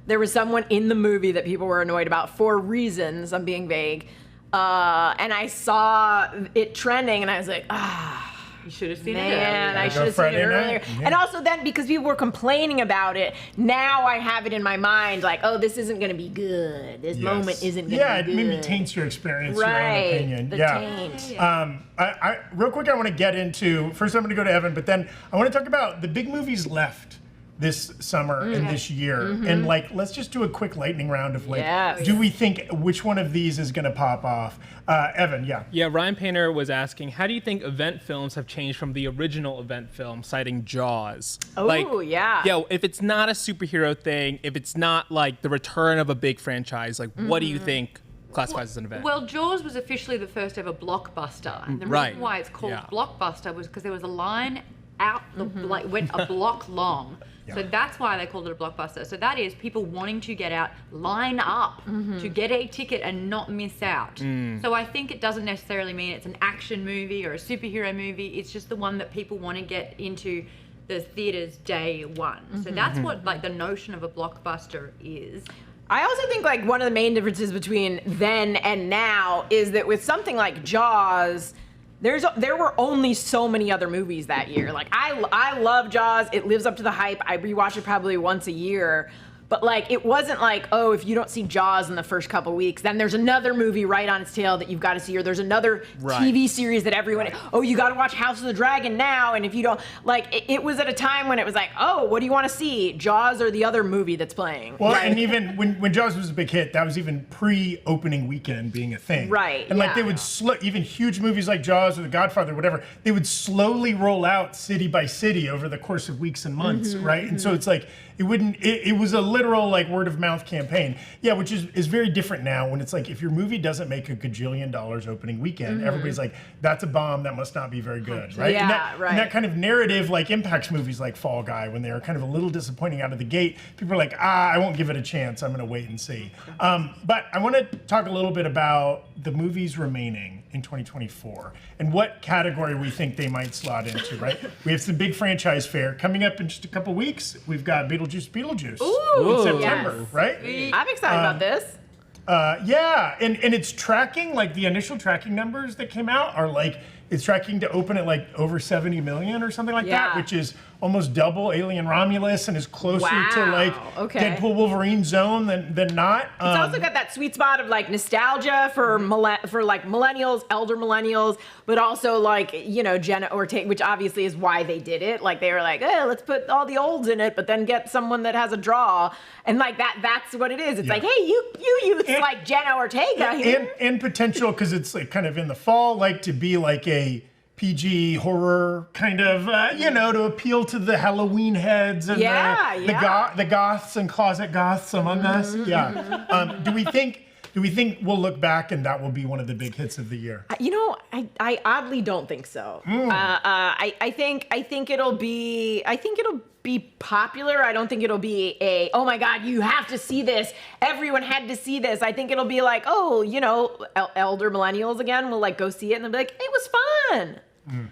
there was someone in the movie that people were annoyed about for reasons. I'm being vague. And I saw it trending and I was like, you should have seen it. Man, I should have seen it earlier. Yeah. And also then, because people were complaining about it, now I have it in my mind, like, oh, this isn't going to be good. This moment isn't going to be good. Yeah, it maybe taints your experience, your own opinion. Taint. Real quick, I want to get into, first I'm going to go to Evan, but then I want to talk about the big movies left this summer and this year. And like, let's just do a quick lightning round of like, do we think which one of these is going to pop off? Evan, Yeah, Ryan Painter was asking, how do you think event films have changed from the original event film, citing Jaws? Yeah, if it's not a superhero thing, if it's not like the return of a big franchise, like what do you think classifies as an event? Well, Jaws was officially the first ever blockbuster. And the reason why it's called blockbuster was because there was a line out went a block long. So that's why they called it a blockbuster. So that is people wanting to get out, line up to get a ticket and not miss out. So I think it doesn't necessarily mean it's an action movie or a superhero movie. It's just the one that people want to get into the theaters day one. So that's what like the notion of a blockbuster is. I also think like one of the main differences between then and now is that with something like Jaws, there were only so many other movies that year. Like I love Jaws. It lives up to the hype. I rewatch it probably once a year. but like it wasn't like, oh, if you don't see Jaws in the first couple weeks, then there's another movie right on its tail that you've got to see, or there's another TV series that everyone, oh, you got to watch House of the Dragon now, and if you don't, like it was at a time when it was like, oh, what do you want to see, Jaws or the other movie that's playing? Well, and even when Jaws was a big hit, that was even pre-opening weekend being a thing. Right. And like they would even huge movies like Jaws or The Godfather, whatever, they would slowly roll out city by city over the course of weeks and months, right? And so it's like it was a literal like word of mouth campaign. Yeah, which is very different now when it's like if your movie doesn't make a gajillion dollars opening weekend, everybody's like, that's a bomb, that must not be very good, right? Yeah, And that kind of narrative like impacts movies like Fall Guy when they are kind of a little disappointing out of the gate. People are like, I won't give it a chance, I'm gonna wait and see. But I wanna talk a little bit about the movies remaining in 2024 and what category we think they might slot into, right? We have some big franchise fare coming up in just a couple weeks. We've got Beetlejuice in September, right? I'm excited about this. Yeah, and it's tracking, like the initial tracking numbers that came out are like, it's tracking to open at like over 70 million or something like that, which is almost double Alien Romulus and is closer to like Deadpool Wolverine zone than not. It's also got that sweet spot of like nostalgia for like millennials, elder millennials, but also like, you know, Jenna Ortega, which obviously is why they did it. Like they were like, let's put all the olds in it, but then get someone that has a draw. And like that's what it is. It's like, hey, you youths like Jenna Ortega here. And potential, because it's like kind of in the fall, like to be like a PG horror kind of, you know, to appeal to the Halloween heads and the goths and closet goths among us. Yeah. Do we think we'll look back and that will be one of the big hits of the year? You know, I oddly don't think so. I think it'll be popular. I don't think it'll be oh my God, you have to see this. Everyone had to see this. I think it'll be like, oh, you know, elder millennials again will like go see it and they'll be like, it was fun.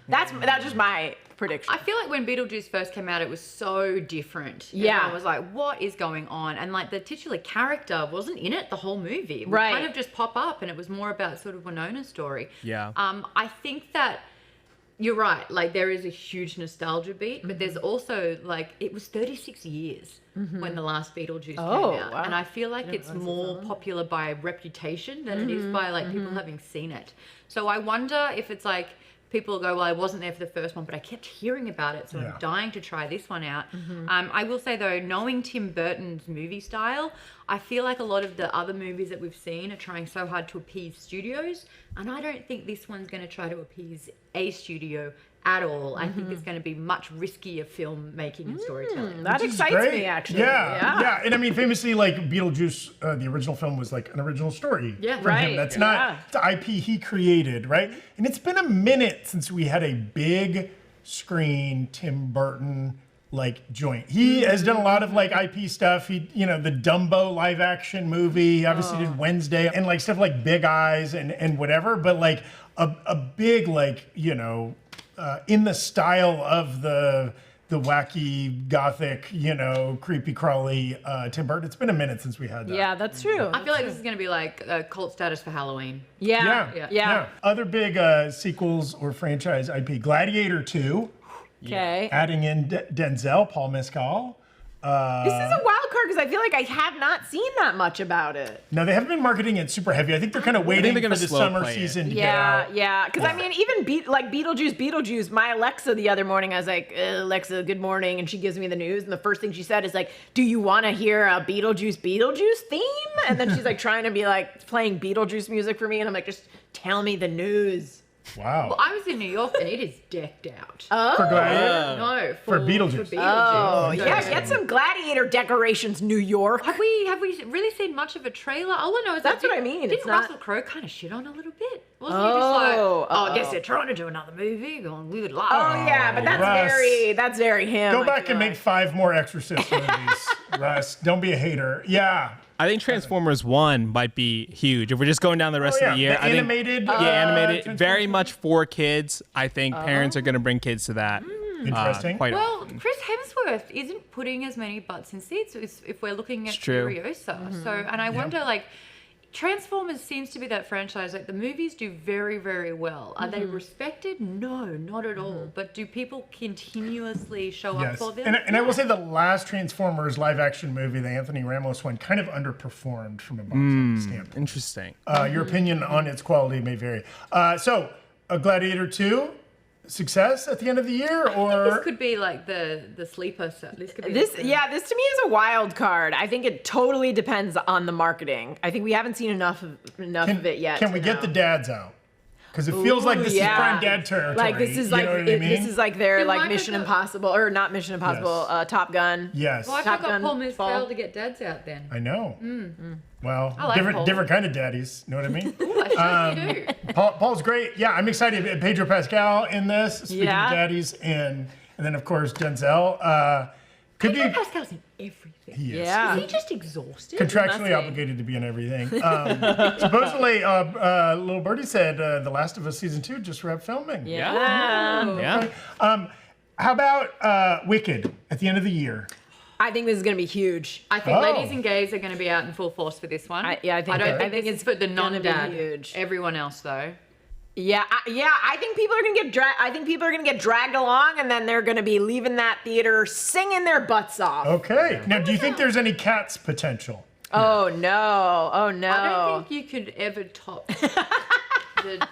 That's just my prediction. I feel like when Beetlejuice first came out, it was so different. Yeah. I was like, what is going on? And like the titular character wasn't in it the whole movie. It would Right. kind of just pop up and it was more about sort of Winona's story. Yeah. I think that you're right. Like there is a huge nostalgia beat, but there's also like, it was 36 years when the last Beetlejuice came out. Wow. And I feel like it's more popular by reputation than it is by like people having seen it. So I wonder if it's like, people go, well, I wasn't there for the first one, but I kept hearing about it, so I'm dying to try this one out. I will say, though, knowing Tim Burton's movie style, I feel like a lot of the other movies that we've seen are trying so hard to appease studios, and I don't think this one's going to try to appease a studio at all. I think it's going to be much riskier filmmaking and storytelling. That excites me, actually. Yeah. And I mean, famously, like Beetlejuice, the original film was like an original story from him. That's not the IP he created, right? And it's been a minute since we had a big screen Tim Burton like joint. He has done a lot of like IP stuff. He, you know, the Dumbo live action movie, he obviously did Wednesday and like stuff like Big Eyes and whatever, but like a big like, you know, in the style of the wacky gothic, you know, creepy crawly Tim Burton. It's been a minute since we had that. Yeah, that's true. I feel like this is going to be like cult status for Halloween. Yeah. Other big sequels or franchise IP, Gladiator 2. Okay. Adding in Denzel, Paul Mescal. This is a wild card because I feel like I have not seen that much about it. No, they haven't been marketing it super heavy. I think they're kind of waiting for the summer season to get out. Yeah. Because I mean, even Beetlejuice, my Alexa the other morning, I was like, Alexa, good morning. And she gives me the news. And the first thing she said is like, do you want to hear a Beetlejuice theme? And then she's like trying to be like playing Beetlejuice music for me. And I'm like, just tell me the news. Wow. Well, I was in New York and it is decked out. For Gladiator? No, for Beetlejuice. Oh, yeah, get some Gladiator decorations, New York. Have we really seen much of a trailer? All I know is that's what I mean. Didn't Russell Crowe kind of shit on a little bit? Wasn't he just like, I guess they're trying to do another movie. We would love. Oh yeah, but that's very him. Go back and make 5 more Exorcist movies, Russ. Don't be a hater. Yeah. I think Transformers 1 might be huge. If we're just going down the rest of the year. The animated. Animated. Very much for kids. I think parents are going to bring kids to that. Interesting. Well, Chris Hemsworth isn't putting as many butts in seats if we're looking at Furiosa. So, and I wonder, like, Transformers seems to be that franchise. Like the movies do very, very well. Are they respected? No, not at all. But do people continuously show up for them? And I will say the last Transformers live-action movie, the Anthony Ramos one, kind of underperformed from a box office standpoint. Interesting. Your opinion on its quality may vary. So, a Gladiator 2 success at the end of the year, or This could be like the sleeper set. This could be This to me is a wild card. I think it totally depends on the marketing. I think we haven't seen enough of it yet. Can we get the dads out? Because it feels like this is prime dad territory. Like this is like this is like their like Mission Impossible, or not Mission Impossible, Top Gun. Yes. Well, I Top forgot Gun Paul Moose fall. failed to get dads out then. I know. Well, I like Paul. different kind of daddies. Know what I mean? Ooh, I certainly do. Paul's great. Yeah, I'm excited. Pedro Pascal in this. Speaking of Yeah. daddies, and then of course Denzel. Could be. Pedro Pascal's in everything. He is. Yeah. Is he just exhausted? Must Contractually be. obligated to be in everything. Supposedly, Little Birdie said The Last of Us season 2 just wrapped filming. Yeah. How about Wicked at the end of the year? I think this is gonna be huge. I think Oh. ladies and gays are going to be out in full force for this one. I think- I don't I think think this it's is for the gonna be non-dad. huge. Everyone else though. I think people are gonna get I think people are gonna get dragged along, and then they're gonna be leaving that theater singing their butts off. Okay. Now, do you think there's any Cats potential? Oh no! Oh no! I don't think you could ever top the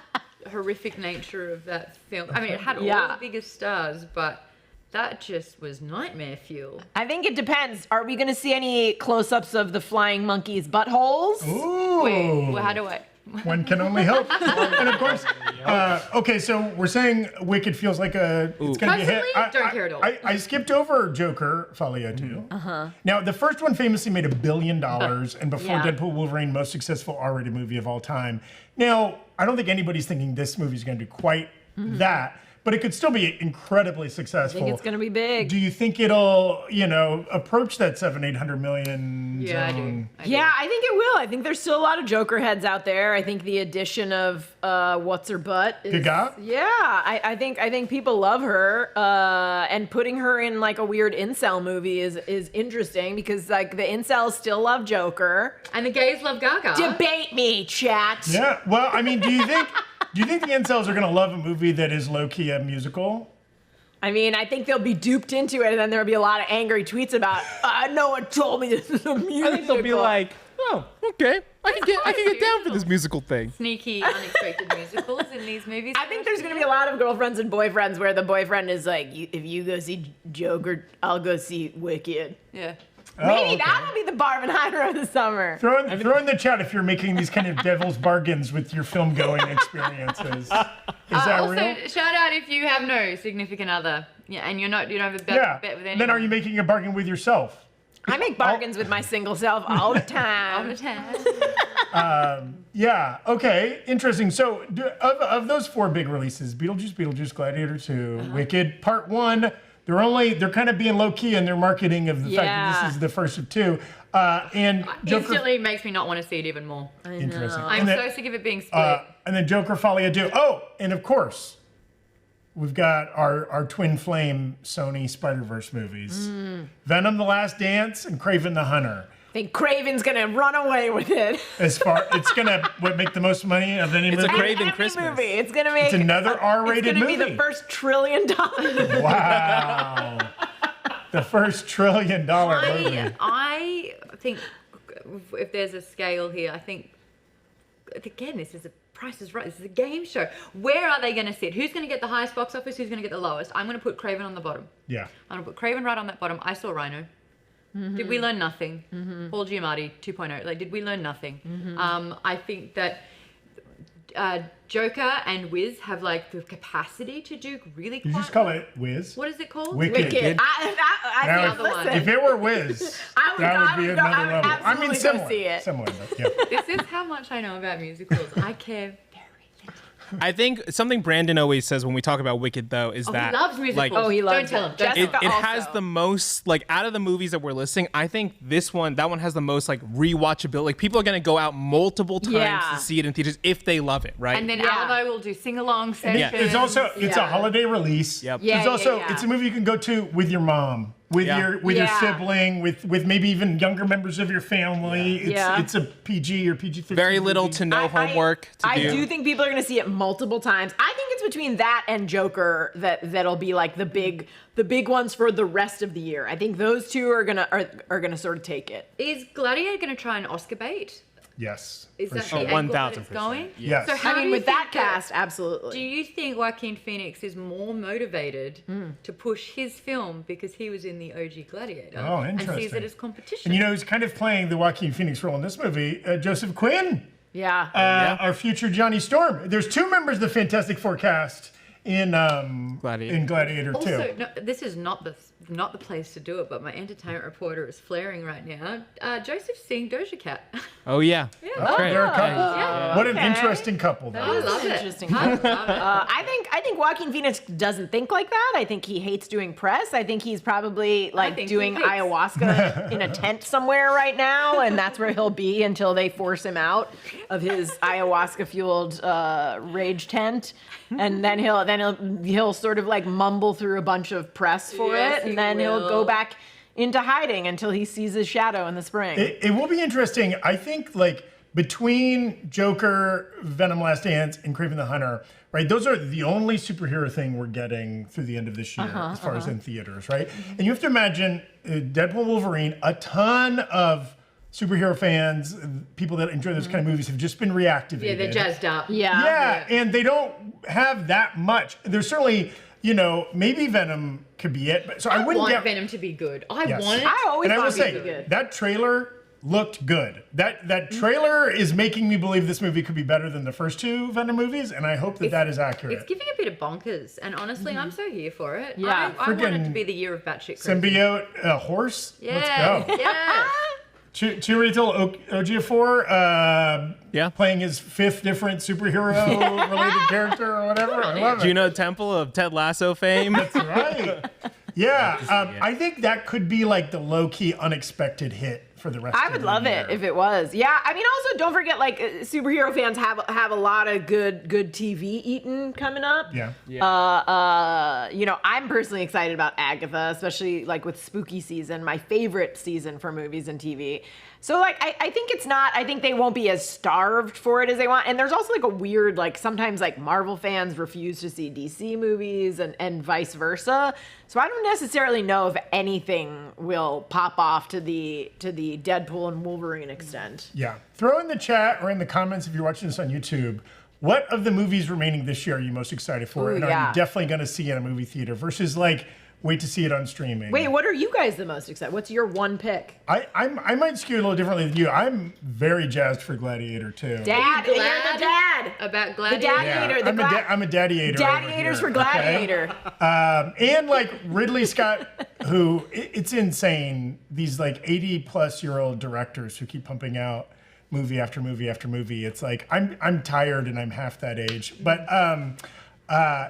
horrific nature of that film. I mean, it had all the biggest stars, but that just was nightmare fuel. I think it depends. Are we going to see any close-ups of the flying monkeys' buttholes? Ooh. Wait, well, how do I? One can only hope. And of course, okay, so we're saying Wicked feels like it's going to be a hit. Personally, don't care at all. I skipped over Joker, Folio 2. Now, the first one famously made $1 billion, and before Yeah. Deadpool Wolverine, most successful R-rated movie of all time. Now, I don't think anybody's thinking this movie's going to do quite that, but it could still be incredibly successful. I think it's going to be big. Do you think it'll, approach that 700-800 million Yeah, zone? I do. Yeah, I think it will. I think there's still a lot of Joker heads out there. I think the addition of What's Her Butt is, Gaga? Yeah, I think people love her, and putting her in like a weird incel movie is interesting, because like the incels still love Joker. And the gays love Gaga. Debate me, chat. Yeah, well, I mean, do you think the incels are going to love a movie that is low-key a musical? I mean, I think they'll be duped into it, and then there'll be a lot of angry tweets about, no one told me this is a musical. I think they'll be like, oh, okay, I can get down for this musical thing. Sneaky, unexpected musicals in these movies. I think there's going to be a lot of girlfriends and boyfriends where the boyfriend is like, if you go see Joker, I'll go see Wicked. Yeah. Maybe okay. that'll be the Barbenheimer of the summer. Throw in the chat if you're making these kind of devil's bargains with your film-going experiences. Is that Also, real? shout out if you have no significant other. Yeah, and you don't have a bet, Yeah. bet with anyone. Then are you making a bargain with yourself? I make bargains with my single self all the all time. the time? Yeah. Okay. Interesting. So, of those 4 big releases, Beetlejuice, Gladiator 2, Wicked Part 1, they're kind of being low key in their marketing of the fact that this is the first of 2. And Joker. Instantly makes me not want to see it even more. Interesting. I'm And then, so sick of it being split. and then Joker Folia 2. Oh, and of course, we've got our twin flame Sony Spider-Verse movies. Venom: The Last Dance and Kraven the Hunter. I think Craven's going to run away with it. It's gonna make the most make of any It's a movie. Craven Every Christmas. movie. It's going to make. It's another R-rated It's going to be movie. the first $1 trillion. Wow. The first $1 trillion movie. I think if there's a scale here, I think, again, this is a Price is Right. This is a game show. Where are they going to sit? Who's going to get the highest box office? Who's going to get the lowest? I'm going to put Craven on the bottom. Yeah. I'm going to put Craven right on that bottom. I saw Rhino. Did we learn nothing? Paul Giamatti 2.0. Like, did we learn nothing? I think that Joker and Wiz have like the capacity to do really. You just call it Wiz. What is it called? Wicked. Wicked. Now, the other one. if it were Wiz, I would- that I would be would go- another I would level. I mean, absolutely go similar. see it. Similar, but yeah. This is how much I know about musicals. I care very little. I think something Brandon always says when we talk about Wicked, though, is Oh, that he loves musicals. like, Oh, he loves Don't tell it. him. Don't Jessica tell it him. has also. the most, like, out of the movies that we're listing, I think that one has the most, like, rewatchability. Like, people are going to go out multiple times Yeah. to see it in theaters if they love it, right? And then Yeah. Alamo will do sing-along sessions. It's also a Yeah. holiday release. Yep. Yeah, It's also yeah. it's a movie you can go to with your mom with Yeah. your sibling, with maybe even younger members of your family. Yeah. It's a PG or PG-13. Very little movie. to no homework to I do. do think people are going to see it multiple times. I think it's between that and Joker that'll be like the big ones for the rest of the year. I think those two are gonna sort of take it. Is Gladiator going to try an Oscar bait? Yes. Is for that sure. the angle that it's 1000%. going? Yes. So how I do mean, you with that think cast, absolutely. Do you think Joaquin Phoenix is more motivated to push his film because he was in the OG Gladiator Oh, and sees interesting. it as competition? And you know, he's kind of playing the Joaquin Phoenix role in this movie, Joseph Quinn, Yeah. our future Johnny Storm. There's two members of the Fantastic Four cast in Gladiator 2. also, no, this is not the place to do it, but my entertainment reporter is flaring right now. Joseph's seeing Doja Cat. Oh yeah. Oh, they're a couple. Yeah. What an interesting couple, though. I love it. Interesting. I love it. I think Joaquin Phoenix doesn't think like that. I think he hates doing press. I think he's probably think doing he hates. ayahuasca in a tent somewhere right now, and that's where he'll be until they force him out of his ayahuasca-fueled rage tent, and then he'll sort of like mumble through a bunch of press for Yes, it, he and then he'll will. go back into hiding until he sees his shadow in the spring. It will be interesting. I think like between Joker, Venom: Last Dance, and Kraven the Hunter, right? Those are the only superhero thing we're getting through the end of this year, as far as in theaters, right? And you have to imagine Deadpool, Wolverine, a ton of superhero fans, people that enjoy those kind of movies, have just been reactivated. Yeah, they're jazzed up. Yeah, and they don't have that much. There's certainly, maybe Venom could be it. But so I wouldn't want get Venom to be good. I Yes. want it. I always And I will thought he'd be say good. that trailer looked good. That trailer is making me believe this movie could be better than the first two Venom movies, and I hope that is accurate. It's giving a bit of bonkers, and honestly, I'm so here for it. Yeah. I want it to Friggin' be the year of batshit crazy. Symbiote, horse. Yeah, Let's go. yeah. Chiwetel Ejiofor, Yeah. playing his fifth different superhero-related character or whatever. I love it. Juno Temple of Ted Lasso fame. That's right. Yeah, I think that could be like the low-key unexpected hit for the rest of I the would love year. it if it was. Yeah, I mean, also don't forget, like superhero fans have a lot of good TV eaten coming up. Yeah. I'm personally excited about Agatha, especially like with spooky season, my favorite season for movies and TV. So like, I think it's not. I think they won't be as starved for it as they want. And there's also like a weird, like sometimes like Marvel fans refuse to see DC movies and vice versa. So I don't necessarily know if anything will pop off to the Deadpool and Wolverine extent. Yeah. Throw in the chat or in the comments if you're watching this on YouTube. What of the movies remaining this year are you most excited for? Ooh, and are yeah. you definitely going to see in a movie theater versus like wait to see it on streaming? Wait, what are you guys the most excited? What's your one pick? I might skew a little differently than you. I'm very jazzed for Gladiator too. Dad, Glad you're the dad. About The Gladiator. Gladiator. I'm a daddy-ator. Daddy-ators for Gladiator. And like Ridley Scott, who it's insane. These like 80-plus-year-old directors who keep pumping out movie after movie after movie. It's like I'm tired and I'm half that age. But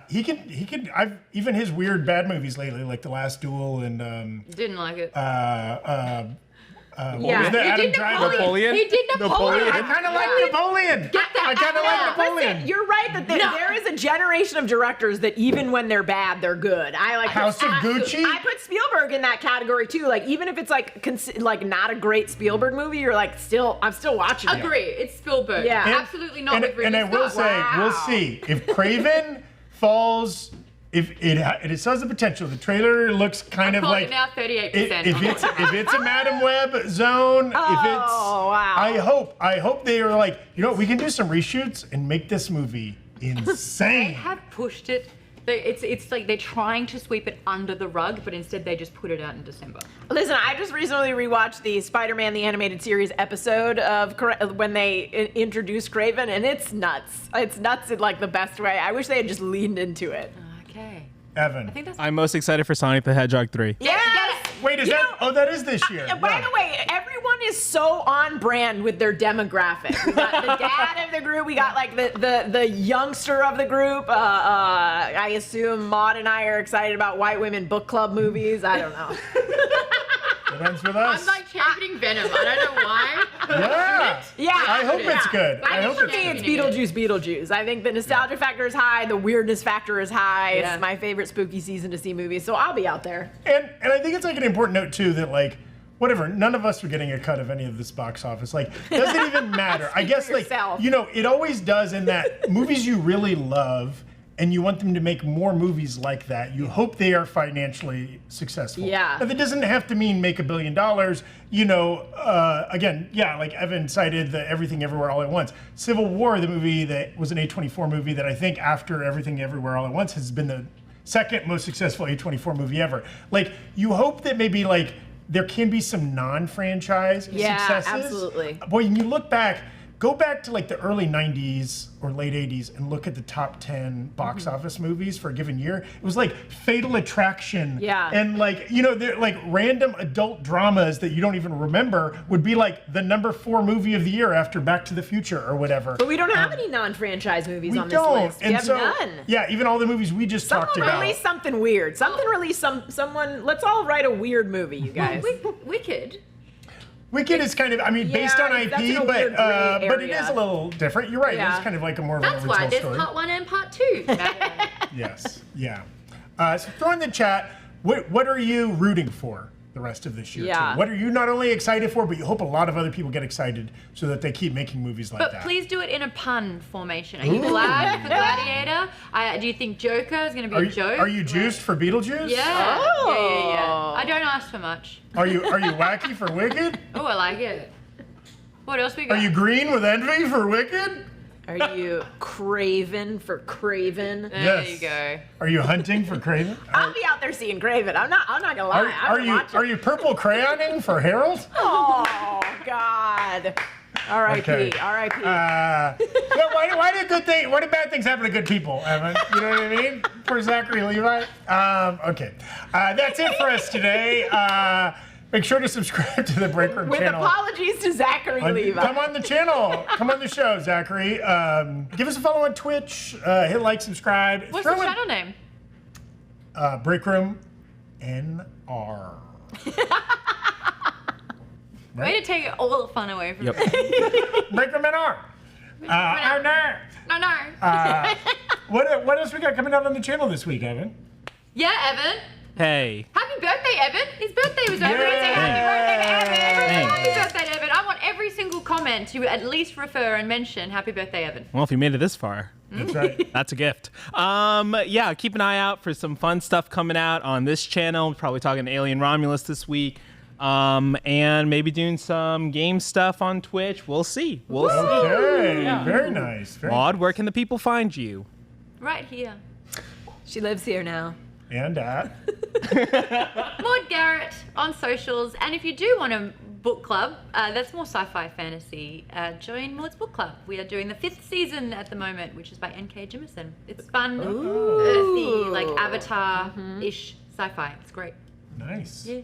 he can. I've even his weird bad movies lately, like The Last Duel and Didn't like it. what Yeah. was that? He Adam did Driver. Napoleon? He did Napoleon. I kind of like Napoleon. I kind of like Napoleon. Listen, you're right that there is a generation of directors that even when they're bad, they're good. I like House of Gucci? I put Spielberg in that category too. Like even if it's like not a great Spielberg movie, you're like I'm still watching it. Agree. It's Spielberg. Yeah. And- Absolutely not And, with Ridley and I will Scott. say, we'll see if Craven falls. If it still has the potential. The trailer looks kind of Calling like it now 38%. if it's a Madam Web zone. Oh, wow. I hope they are like, we can do some reshoots and make this movie They insane. have pushed it. It's like they're trying to sweep it under the rug, but instead they just put it out in December. Listen, I just recently rewatched the Spider-Man the Animated Series episode of when they introduced Craven, and it's nuts. It's nuts in like the best way. I wish they had just leaned into it. Okay. Evan. I think that's. I'm most excited for Sonic the Hedgehog 3. Yes! Wait, is that? Oh, that is this year. By Yeah. the way, everyone is so on brand with their demographic. We got the dad of the group. We got like the youngster of the group. I assume Maude and I are excited about white women book club movies. I don't know. It ends with us. I'm like championing Venom. I don't know why. Yeah. Yeah, I hope it's good. I think for me, it's Beetlejuice. I think the nostalgia factor is high, the weirdness factor is high. Yeah. It's my favorite spooky season to see movies, so I'll be out there. And I think it's like an important note too that like whatever, none of us are getting a cut of any of this box office. Like, does it even matter? I guess like yourself. it always does in that movies you really love and you want them to make more movies like that. You hope they are financially successful. Yeah. Now, that doesn't have to mean make $1 billion. Again, yeah, like Evan cited the Everything Everywhere All at Once. Civil War, the movie that was an A24 movie that I think after Everything Everywhere All at Once has been the second most successful A24 movie ever. Like, you hope that maybe like there can be some non-franchise successes. Absolutely. Boy, when you look back, go back to like the early 90s or late 80s and look at the top 10 box office movies for a given year. It was like Fatal Attraction. Yeah. And like, they're like random adult dramas that you don't even remember would be like the number 4 movie of the year after Back to the Future or whatever. But we don't have any non-franchise movies We on this don't. list. We And have so, none. yeah, even all the movies we just talked Someone about. release something weird. Someone, let's all write a weird movie, you guys. Wicked. Wicked is kind of, based on that's in IP, a weird but gray it area. is a little different. You're right. Yeah. It's kind of like a more of That's an why original there's story. part 1 and part 2. Yes. Yeah. So throw in the chat, what are you rooting for the rest of this year? Yeah. Too? What are you not only excited for, but you hope a lot of other people get excited so that they keep making movies like But that? please do it in a pun formation. Are you glad for Gladiator? Do you think Joker is going to be a joke? Are you juiced for Beetlejuice? Yeah. Oh. Yeah. I don't ask for much. Are you wacky for Wicked? Oh, I like it. What else we got? Are you green with envy for Wicked? Are you Craven for Craven? There Yes. you go. Are you hunting for Craven? I'll be out there seeing Craven. I'm not gonna lie. Are you purple crayoning for Harold? Oh God. R.I.P. Okay. R.I.P. Why do bad things happen to good people, Evan? You know what I mean? For Zachary Levi. Okay. That's it for us today. Make sure to subscribe to the Breakroom With channel. apologies to Zachary Levi. Come on the channel. Come on the show, Zachary. Give us a follow on Twitch. Hit like, subscribe. What's the channel name? Breakroom NR. Way to take all the fun away from me. Breakroom NR. NR. No. What else we got coming out on the channel this week, Evan? Yeah, Evan. Hey. Happy birthday, Evan. His birthday was over. Yay. Say happy birthday to Evan. Thanks. Happy birthday to Evan. I want every single comment to at least refer and mention happy birthday, Evan. Well, if you made it this far, That's right. that's a gift. Yeah, keep an eye out for some fun stuff coming out on this channel. Probably talking Alien Romulus this week. And maybe doing some game stuff on Twitch. We'll see. We'll see. Okay. Very nice. Very Maude, where can the people find you? Right here. She lives here now. And at. Maude Garrett on socials. And if you do want a book club that's more sci-fi fantasy, join Maude's book club. We are doing the 5th season at the moment, which is by N.K. Jemisin. It's fun, earthy, like Avatar-ish sci-fi. It's great. Nice. Yeah.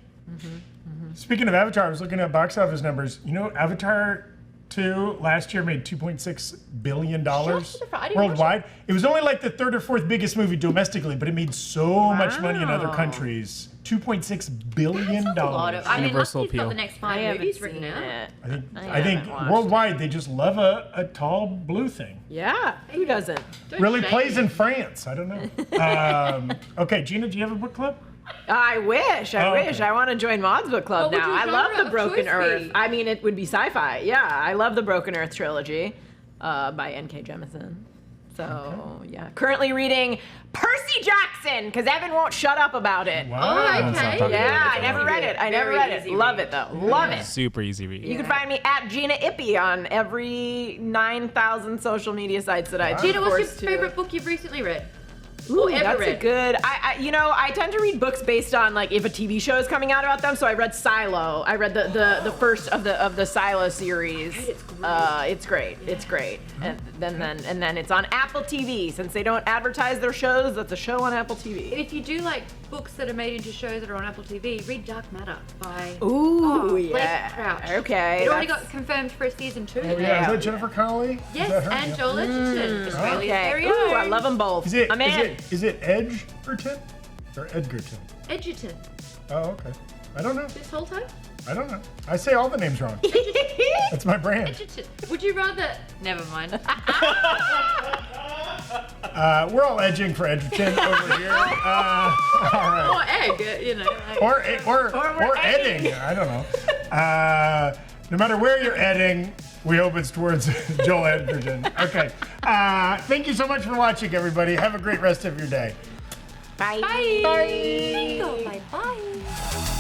Speaking of Avatar, I was looking at box office numbers. You know, Avatar 2 last year made $2.6 billion I didn't watch worldwide. It was only like the 3rd or 4th biggest movie domestically, but it made so much money in other countries. $2.6 billion. That's a lot of. I mean, Universal Lucky's got appeal. the next I 5 haven't movies seen written out. it. I think haven't watched worldwide they just love a tall blue thing. Yeah, who doesn't? Don't Really shame plays me. in France. I don't know. Okay, Gina, do you have a book club? I wish. I wish. okay. I want to join Maud's book club What would now. your I love genre the of Broken choice Earth. be? I mean, it would be sci-fi. Yeah, I love the Broken Earth trilogy by N.K. Jemisin. So, yeah. Currently reading Percy Jackson, because Evan won't shut up about it. Oh, okay. Yeah, I never read it. I never Very read it. easy Love read. it, though. Love it. Super easy read. You can find me at Gina Ippi on every 9,000 social media sites that I Gina, what's your forced to. favorite book you've recently read? Ooh, or ever that's a read? good. I tend to read books based on like if a TV show is coming out about them. So I read Silo. I read the first of the Silo series. It's great. It's great. And then it's on Apple TV. Since they don't advertise their shows, that's a show on Apple TV. If you do like books that are made into shows that are on Apple TV, read Dark Matter by Ooh, Blake yeah. Crouch. Okay. It already that's- got confirmed for a season 2. Yeah, is that Jennifer Connelly? Yes, Is that her? and Yeah. Joel Edgerton, Australia's Okay. very Ooh, own. I love them both. Is it I'm in. is it Edgerton or Edgerton? Edgerton. Oh, okay. I don't know. This whole time? I don't know. I say all the names wrong. That's my brand. Edgerton. Would you rather? Never mind. We're all edging for Edgerton over here. All right. Or egg, you know. Like, Or edding. I don't know. No matter where you're edding, we hope it's towards Joel Edgerton. Okay. Thank you so much for watching, everybody. Have a great rest of your day. Bye. Bye. Bye. Bye. Bye.